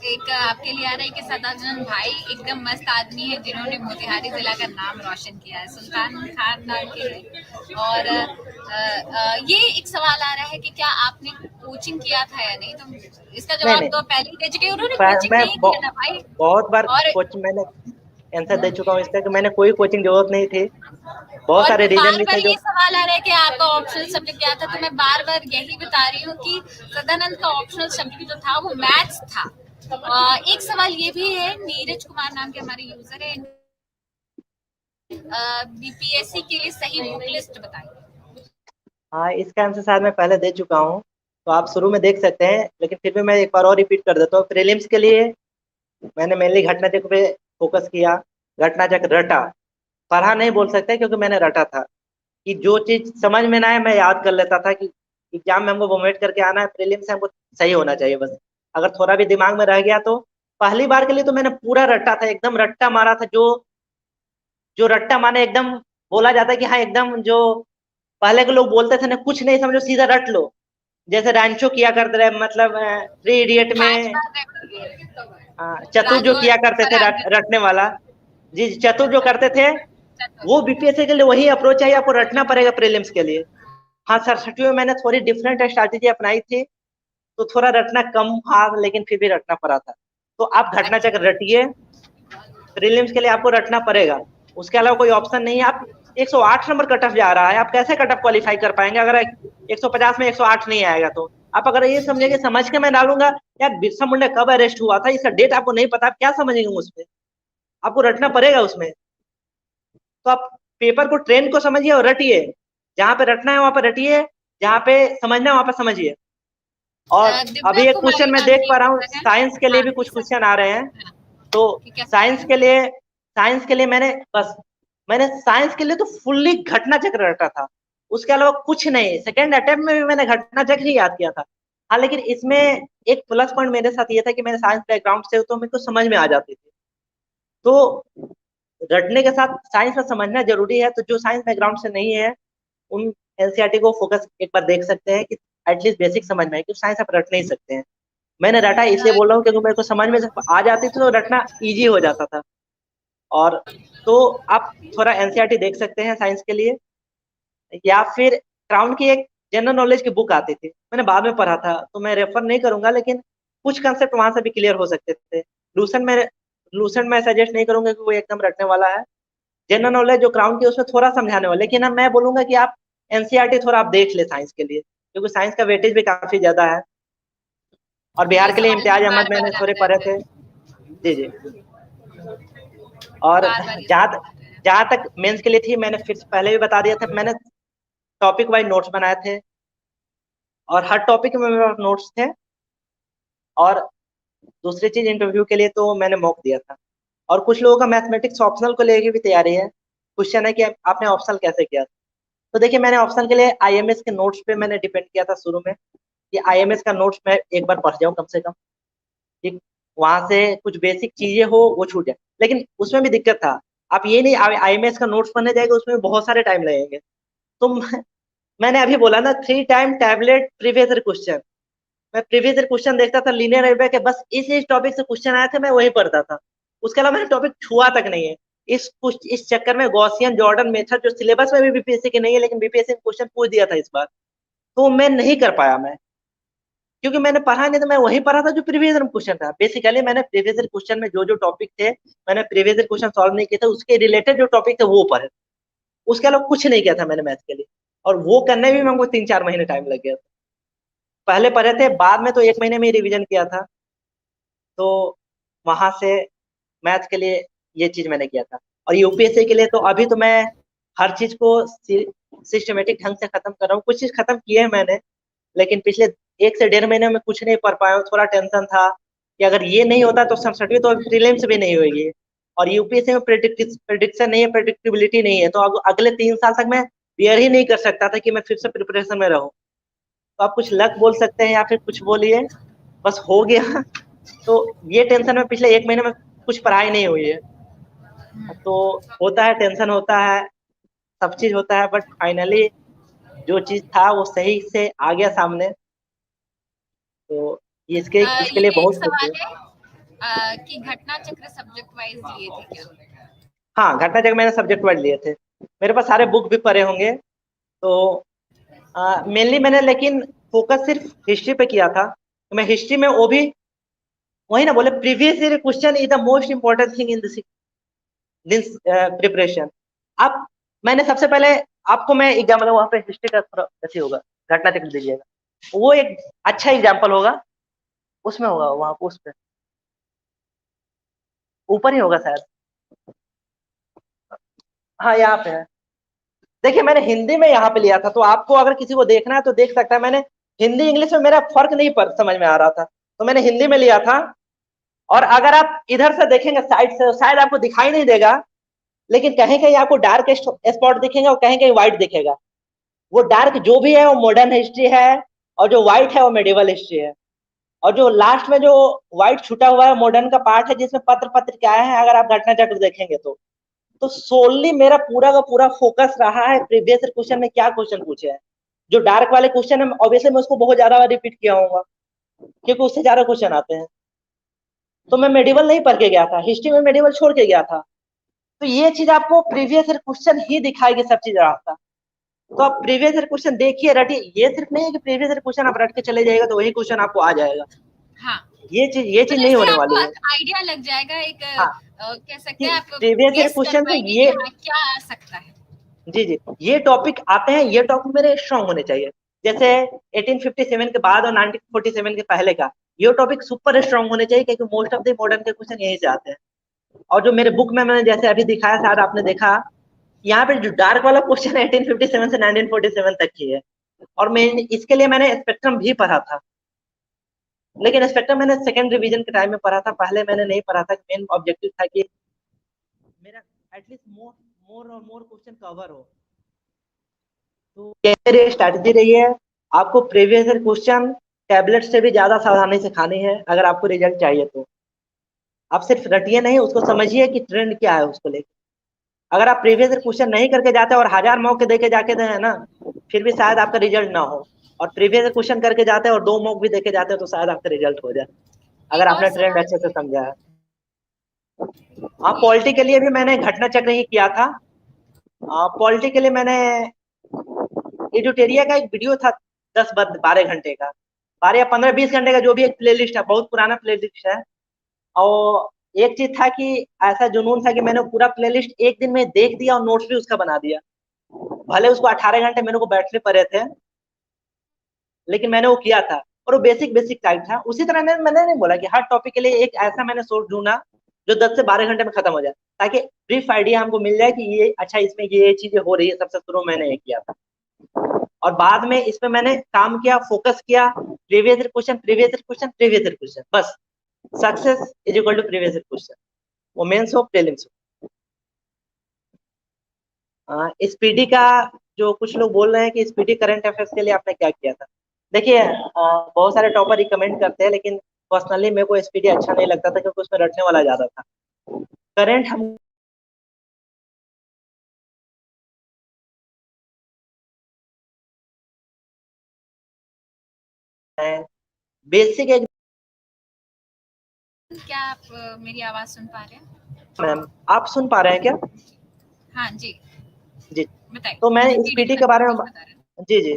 एक आपके लिए आ रहा है कि सदानंद भाई एकदम मस्त आदमी है जिन्होंने मोतिहारी जिला का नाम रोशन किया है, सुल्तान खान नाम के हैं। और ये एक सवाल आ रहा है कि क्या आपने कोचिंग किया था या नहीं, तो इसका नहीं जवाब नहीं, तो पहले ही दे चुके, उन्होंने कोचिंग मैं नहीं किया ना भाई। बहुत बार और कोच मैंने आंसर दे चुका हूँ इसका कि मैंने कोई कोचिंग जरूरत नहीं थी, बहुत और सारे रीजन बार भी बार थे जो। ये सवाल आ रहा है कि आपका ऑप्शनल सब्जेक्ट क्या था, तो मैं बार बार यही बता रही हूँ कि सदानंद का ऑप्शनल सब्जेक्ट जो था वो मैथ्स था। एक सवाल ये भी है, नीरज कुमार नाम के हमारे यूजर है, बीपीएससी के लिए सही बुक लिस्ट बताइए। हाँ, इसका आंसर शायद मैं पहले दे चुका हूँ, तो आप शुरू में देख सकते हैं, लेकिन फिर भी मैं एक बार और रिपीट कर देता हूँ। प्रीलिम्स के लिए मैंने मेनली घटना चक्र पे फोकस किया, घटना चक्र रटा, पढ़ा नहीं बोल सकते क्योंकि मैंने रटा था कि जो चीज समझ में ना आए मैं याद कर लेता था कि एग्जाम में हमको वोमिट करके आना है, प्रीलिम्स से हमको सही होना चाहिए बस। अगर थोड़ा भी दिमाग में रह गया तो पहली बार के लिए तो मैंने पूरा रट्टा था, एकदम रट्टा मारा था। जो जो रट्टा माने एकदम बोला जाता है कि हाँ एकदम जो पहले के लोग बोलते थे ना, कुछ नहीं समझो सीधा रट लो, जैसे रैंचो किया करते रहे, मतलब 3 इडियट पांच में बार रट चतुर जो राजू और किया करते थे फरहान रटने वाला, जी चतुर जो करते थे, वो चतुर। बीपीएससी के लिए वही अप्रोच है, आपको रटना पड़ेगा प्रीलिम्स के लिए। हाँ सर, छठवीं में मैंने थोड़ी डिफरेंट स्ट्रैटेजी अपनाई थी, तो थोड़ा रटना कम था, लेकिन फिर भी रटना पड़ा था। तो आप घटना अच्छा, चक्र रटिए, प्रीलिम्स के लिए आपको रटना पड़ेगा, उसके अलावा कोई ऑप्शन नहीं है। आप 108 नंबर कट ऑफ जा रहा है, आप कैसे कट ऑफ क्वालिफाई कर पाएंगे अगर 150 में 108 नहीं आएगा? तो आप अगर ये समझेंगे समझ के मैं डालूंगा यार बिरसा मुंडा कब अरेस्ट हुआ था, इसका डेट आपको नहीं पता, आप क्या समझेंगे उसमें? आपको रटना पड़ेगा उसमें। तो आप पेपर को, ट्रेंड को समझिए और रटिए, जहां पे रटना है वहां पे रटिए, जहां पे समझना है वहां पे समझिए। और दिव्या अभी एक क्वेश्चन कुमारी मैं नाम देख की पा रहा हूँ, यूजर है। साइंस के लिए हाँ भी कुछ ये सब, क्वेश्चन आ रहे हैं। हाँ, तो कि क्या सवाल साइंस है। के लिए मैंने साइंस के लिए तो फुल्ली घटना चक्र रटा था, उसके अलावा कुछ नहीं। सेकेंड अटेम्प्ट में भी मैंने घटना चक्र ही याद किया था। हाँ, लेकिन इसमें एक प्लस पॉइंट मेरे साथ ये था कि मैंने साइंस बैकग्राउंड से, तो मेरे को समझ में आ जाती थी। तो रटने के साथ साइंस में समझना जरूरी है, तो जो साइंस बैकग्राउंड से नहीं है उन एनसीईआरटी को फोकस एक बार देख सकते हैं कि एटलीस्ट बेसिक समझ में है, क्योंकि साइंस आप रट नहीं सकते हैं। मैंने रटा इसलिए बोल रहा हूँ क्योंकि मेरे को समझ में जब आ जाती थी तो रटना इजी हो जाता था। और तो आप थोड़ा एनसीईआरटी देख सकते हैं साइंस के लिए, या फिर क्राउन की एक जनरल नॉलेज की बुक आती थी, मैंने बाद में पढ़ा था तो मैं रेफर नहीं करूंगा, लेकिन कुछ कंसेप्ट वहां से भी क्लियर हो सकते थे। लूसेंट में सजेस्ट नहीं करूंगा कि वो एकदम रटने वाला है। जनरल नॉलेज जो क्राउन की उसमें थोड़ा समझाने वाला, लेकिन अब मैं बोलूंगा कि आप एनसीईआरटी थोड़ा आप देख ले साइंस के लिए, क्योंकि साइंस का वेटेज भी काफी ज्यादा है। और ये बिहार के लिए सवाल इम्तियाज भी अहमद बार मैंने बार थोड़े आता पढ़े है, थे। जी जी। और बार बार ये जहाँ सवाल आता है। जहाँ तक मेंस के लिए थी, मैंने फिर पहले भी बता दिया था, मैंने टॉपिक वाइज नोट्स बनाए थे और हर टॉपिक में मेरे पास नोट्स थे। और दूसरी चीज, इंटरव्यू के लिए तो मैंने मॉक दिया था। और कुछ लोगों का मैथमेटिक्स ऑप्शनल को लेके भी तैयारी है। क्वेश्चन है कि आपने ऑप्शनल कैसे किया? तो देखिए, मैंने ऑप्शनल के लिए आईएमएस के नोट्स पे मैंने डिपेंड किया था शुरू में, कि आईएमएस का नोट्स मैं एक बार पढ़ जाऊं कम से कम, ठीक, वहां से कुछ बेसिक चीजें हो वो छूट जाए। लेकिन उसमें भी दिक्कत था, आप ये नहीं आईएमएस का नोट्स पढ़ने जाएंगे उसमें बहुत सारे टाइम लगेंगे। तो मैंने अभी बोला ना, 3 time tablet previous year question, मैं प्रीवियस ईयर क्वेश्चन देखता था लीनियर अलजेब्रा के, बस इस टॉपिक से क्वेश्चन आया था मैं वही पढ़ता था, उसके अलावा मैंने टॉपिक छुआ तक नहीं है। इस चक्कर में गॉसियन जॉर्डन मेथड जो सिलेबस में भी बीपीएससी के नहीं है, लेकिन बीपीएससी ने क्वेश्चन पूछ दिया था इस बार, तो मैं नहीं कर पाया मैं। क्योंकि मैंने पढ़ा नहीं, तो मैं वही पढ़ा था जो प्रीवियस ईयर क्वेश्चन था। बेसिकली मैंने प्रीवियस ईयर क्वेश्चन में जो टॉपिक थे, मैंने प्रीवियस ईयर क्वेश्चन सॉल्व नहीं किए थे, उसके रिलेटेड जो टॉपिक थे वो पढ़े। उसके अलावा कुछ नहीं किया था मैंने मैथ के लिए, और वो करने में हमको 3-4 महीने टाइम लग गया था। पहले पढ़े थे, बाद में तो 1 महीने में ही रिविजन किया था। तो वहां से मैथ के लिए ये चीज मैंने किया था। और यूपीएससी के लिए तो अभी तो मैं हर चीज को सिस्टमेटिक ढंग से खत्म कर रहा हूँ। कुछ चीज खत्म किए हैं मैंने, लेकिन पिछले 1 से 1.5 महीने में कुछ नहीं पढ़ पाया हूँ। थोड़ा टेंशन था कि अगर ये नहीं होता तो सब्सिडी तो प्रीलिम्स भी नहीं होगी, और यूपीएससी में प्रिडिक्शन नहीं है, प्रेडिक्टिबिलिटी नहीं है, तो अब अगले 3 साल तक मैं क्लियर ही नहीं कर सकता था कि मैं फिर से प्रिपरेशन में रहूं। तो आप कुछ लक बोल सकते हैं या फिर कुछ बोलिए, बस हो गया। तो ये टेंशन में पिछले 1 महीने में कुछ पढ़ाई नहीं हुई है। तो होता है, टेंशन होता है, सब चीज होता है, बट फाइनली जो चीज था वो सही से आ गया सामने। तो इसके लिए ये एक बहुत खुशी सवाल है। है कि घटना चक्र सब्जेक्ट वाइज लिए थे क्या? हाँ, घटना चक्र मैंने सब्जेक्ट वाइज लिए थे। मेरे पास सारे बुक भी पढ़े होंगे। तो मेनली मैंने लेकिन फोकस सिर्फ हिस्ट्री पे किया था। तो मैं हिस्ट्री में वो भी वही ना बोले, previous year question is the most important thing in this preparation. आप मैंने सबसे पहले आपको मैं एग्जाम्पल, वहाँ पे हिस्ट्री का थोड़ा कैसे होगा, घटना चक्र दीजिएगा, वो एक अच्छा एग्जाम्पल होगा। उसमें होगा वहाँ उस पे ऊपर ही होगा शायद। हाँ, यहाँ पे है। देखिए, मैंने हिंदी में यहाँ पे लिया था, तो आपको अगर किसी को देखना है तो देख सकता है। मैंने हिंदी इंग्लिश में मेरा फर्क नहीं पर समझ में आ रहा था, तो मैंने हिंदी में लिया था। और अगर आप इधर से देखेंगे साइड से, शायद आपको दिखाई नहीं देगा, लेकिन कहीं कहीं आपको डार्क स्पॉट दिखेगा और कहीं कहीं व्हाइट दिखेगा। वो डार्क जो भी है वो मॉडर्न हिस्ट्री है, और जो व्हाइट है वो मेडिवल हिस्ट्री है। और जो लास्ट में जो व्हाइट छूटा हुआ है मॉडर्न का पार्ट है, जिसमें पत्र पत्रिकाएं हैं। अगर आप घटना चक्र देखेंगे तो सोलली मेरा पूरा का पूरा फोकस रहा है प्रीवियस क्वेश्चन में क्या क्वेश्चन पूछे हैं। जो डार्क वाले क्वेश्चन है, ऑब्वियसली मैं उसको बहुत ज्यादा रिपीट किया हूँ, क्योंकि उससे ज्यादा क्वेश्चन आते हैं। तो मैं मेडिवल नहीं पढ़ के गया था, हिस्ट्री में मेडिवल छोड़ के गया था। तो ये चीज आपको प्रीवियस क्वेश्चन ही दिखाएगी, सब चीज रास्ता। तो आप प्रीवियस ईयर क्वेश्चन देखिए, रटिए। ये सिर्फ नहीं है कि प्रीवियस ईयर क्वेश्चन आप रट के चले जाइएगा तो वही क्वेश्चन आपको आ जाएगा। हाँ, ये चीज मतलब नहीं इससे होने आपको वाली है। आइडिया लग जाएगा, एक हाँ, कह सकते कि हैं, आप प्रीवियस ईयर गेस कर क्वेश्चन से पाएंगे ये, कि हाँ क्या आ सकता है। जी जी, ये टॉपिक आते हैं, ये टॉपिक मेरे स्ट्रांग होने चाहिए। जैसे 1857 के बाद और 1947 के पहले का ये टॉपिक सुपर स्ट्रांग होने चाहिए, क्योंकि मोस्ट ऑफ द मॉडर्न के क्वेश्चन यहीं से आते हैं। और जो मेरे बुक में मैंने जैसे अभी दिखाया, शायद आपने देखा, यहाँ पे जो डार्क वाला क्वेश्चन है 1857 से 1947 तक की है। और मैं इसके लिए मैंने स्पेक्ट्रम भी पढ़ा था, लेकिन स्पेक्ट्रम मैंने सेकंड रिवीजन के टाइम में पढ़ा था, पहले मैंने नहीं पढ़ा था। मेन ऑब्जेक्टिव था कि मेरा एटलीस्ट मोर और मोर क्वेश्चन कवर हो। तो ये स्ट्रैटेजी रही है, आपको प्रीवियस ईयर क्वेश्चन टैबलेट से भी ज्यादा सावधानी से खानी है अगर आपको रिजल्ट चाहिए तो। आप सिर्फ रटिए नहीं, उसको समझिए कि ट्रेंड क्या है उसको लेकर। अगर आप प्रीवियस ईयर क्वेश्चन नहीं करके जाते और 1000 मौके देके जाके दे है ना, फिर भी शायद आपका रिजल्ट ना हो। और प्रीवियस ईयर क्वेश्चन करके जाते हैं और 2 मॉक भी देके जाते हैं तो शायद आपका रिजल्ट हो जाए, अगर एक और आपने ट्रेंड सवाल। अच्छे से समझा है। हाँ, पॉलिटी के लिए भी मैंने घटना चक्र ही किया था। पॉलिटी के लिए मैंने एडुटेरिया का एक वीडियो था, 10-12 घंटे का, 12 या 15-20 घंटे का, जो भी एक प्लेलिस्ट है, बहुत पुराना प्लेलिस्ट है। और एक चीज था कि ऐसा जुनून था कि मैंने पूरा प्लेलिस्ट एक दिन में देख दिया और नोट्स भी उसका बना दिया। भले उसको 18 घंटे मेरे को बैठने पड़े थे, लेकिन मैंने वो किया था। और वो बेसिक बेसिक टाइप था। उसी तरह मैंने नहीं बोला कि हर टॉपिक के लिए एक ऐसा मैंने सोर्स ढूंढा जो 10 से 12 घंटे में खत्म हो जाए, ताकि ब्रीफ आइडिया हमको मिल जाए कि ये अच्छा, इसमें ये चीजें हो रही है। सबसे शुरू मैंने ये किया था, और बाद में इसमें मैंने काम किया, फोकस किया, previous year question, previous year question, previous year question, बस। Success is equal to previous year question, वो मेंस हो प्रीलिम्स हो। स्पीडी का जो कुछ लोग बोल रहे हैं कि स्पीडी करंट अफेयर्स के लिए आपने क्या किया था। देखिए, बहुत सारे टॉपर रिकमेंड करते हैं, लेकिन पर्सनली मेरे को स्पीडी अच्छा नहीं लगता था, क्योंकि उसमें रटने वाला ज्यादा था। करंट हम बेसिक एक, क्या आप मेरी आवाज सुन पा रहे हैं? मैम आप सुन पा रहे हैं क्या? हाँ जी, जी। बताइए। तो मैं स्पीडी स्पीडी का के बारे में, कुछ बता रहे हैं। जी जी,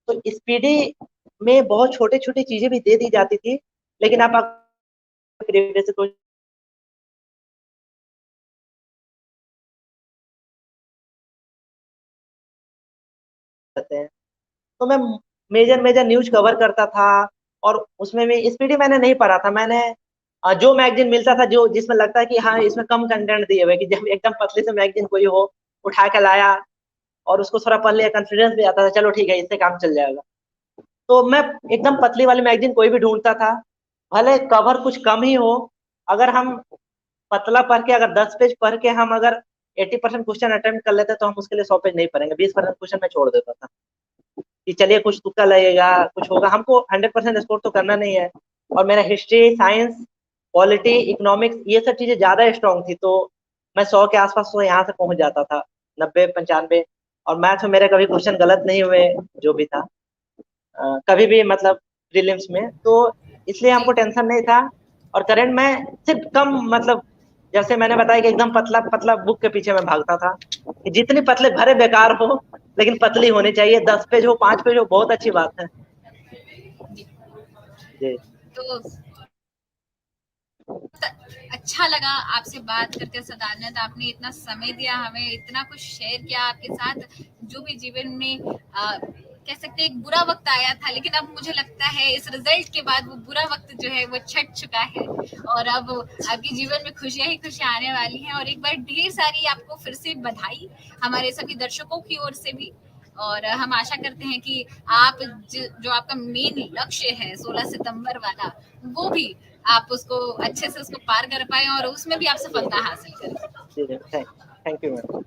तो स्पीडी में बहुत छोटे-छोटे चीज़ें भी दे दी जाती थी, लेकिन आप से कोई करते हैं। तो मैं मेजर न्यूज़ कवर करता था और उसमें भी स्पीडी मैंने नहीं पढ़ा था। मैंने जो मैगज़ीन मिलता था जो जिसमें लगता है कि हाँ, इसमें कम कंटेंट दिए हुए हैं कि जब एकदम पतली सी मैगज़ीन कोई हो, उठा के लाया और उसको थोड़ा पढ़ लिया, कॉन्फिडेंस भी आता था, चलो ठीक है, इससे काम चल जाएगा। तो मैं एकदम पतली वाली मैगज़ीन कोई भी ढूँढता था, भले कवर कुछ कम ही हो, अगर हम पतला पढ़ के अगर 10 पेज पढ़ के हम अगर 80% क्वेश्चन अटेम्प्ट कर लेते, तो हम उसके लिए 100 पेज नहीं पढ़ेंगे, 20% क्वेश्चन मैं छोड़ देता था। कि चलिए कुछ तुक्का लगेगा, कुछ होगा, हमको 100% स्कोर तो करना नहीं है। और मेरा हिस्ट्री, साइंस, पॉलिटी, इकोनॉमिक्स ये सब चीज़ें ज़्यादा स्ट्रॉन्ग थी, तो मैं 100 के आस-पास तो यहाँ से पहुँच जाता था, 90-95 और मैथ्स में मेरे कभी क्वेश्चन गलत नहीं हुए, जो भी था। कभी भी मतलब प्रीलिम्स में, तो इसलिए जी। हमको टेंशन नहीं था और करंट में सिर्फ़ कम मतलब जैसे मैंने बताया कि एकदम पतला-पतला बुक के पीछे मैं भागता था, कि जितनी पतले भले बेकार हो, लेकिन पतली होनी चाहिए, 10 पेज हो, 5 पेज हो, बहुत अच्छी बात है। जी। तो अच्छा लगा आपसे बात करके सदानंद, आपने इतना समय दिया हमें, इतना कुछ शेयर किया आपके साथ, जो भी जीवन में कह सकते हैं एक बुरा वक्त आया था, लेकिन अब मुझे लगता है इस रिजल्ट के बाद वो बुरा वक्त जो है वो छट चुका है और अब आपके जीवन में खुशियां ही खुशियां आने वाली हैं। और एक बार ढेर सारी आपको फिर से बधाई हमारे सभी दर्शकों की ओर से भी। और हम आशा करते हैं कि आप जो आपका मेन लक्ष्य है 16 सितंबर वाला, वो भी आप उसको अच्छे से उसको पार कर पाए और उसमें भी आप जी, सफलता हासिल करें। जी, थैंक यू मैम।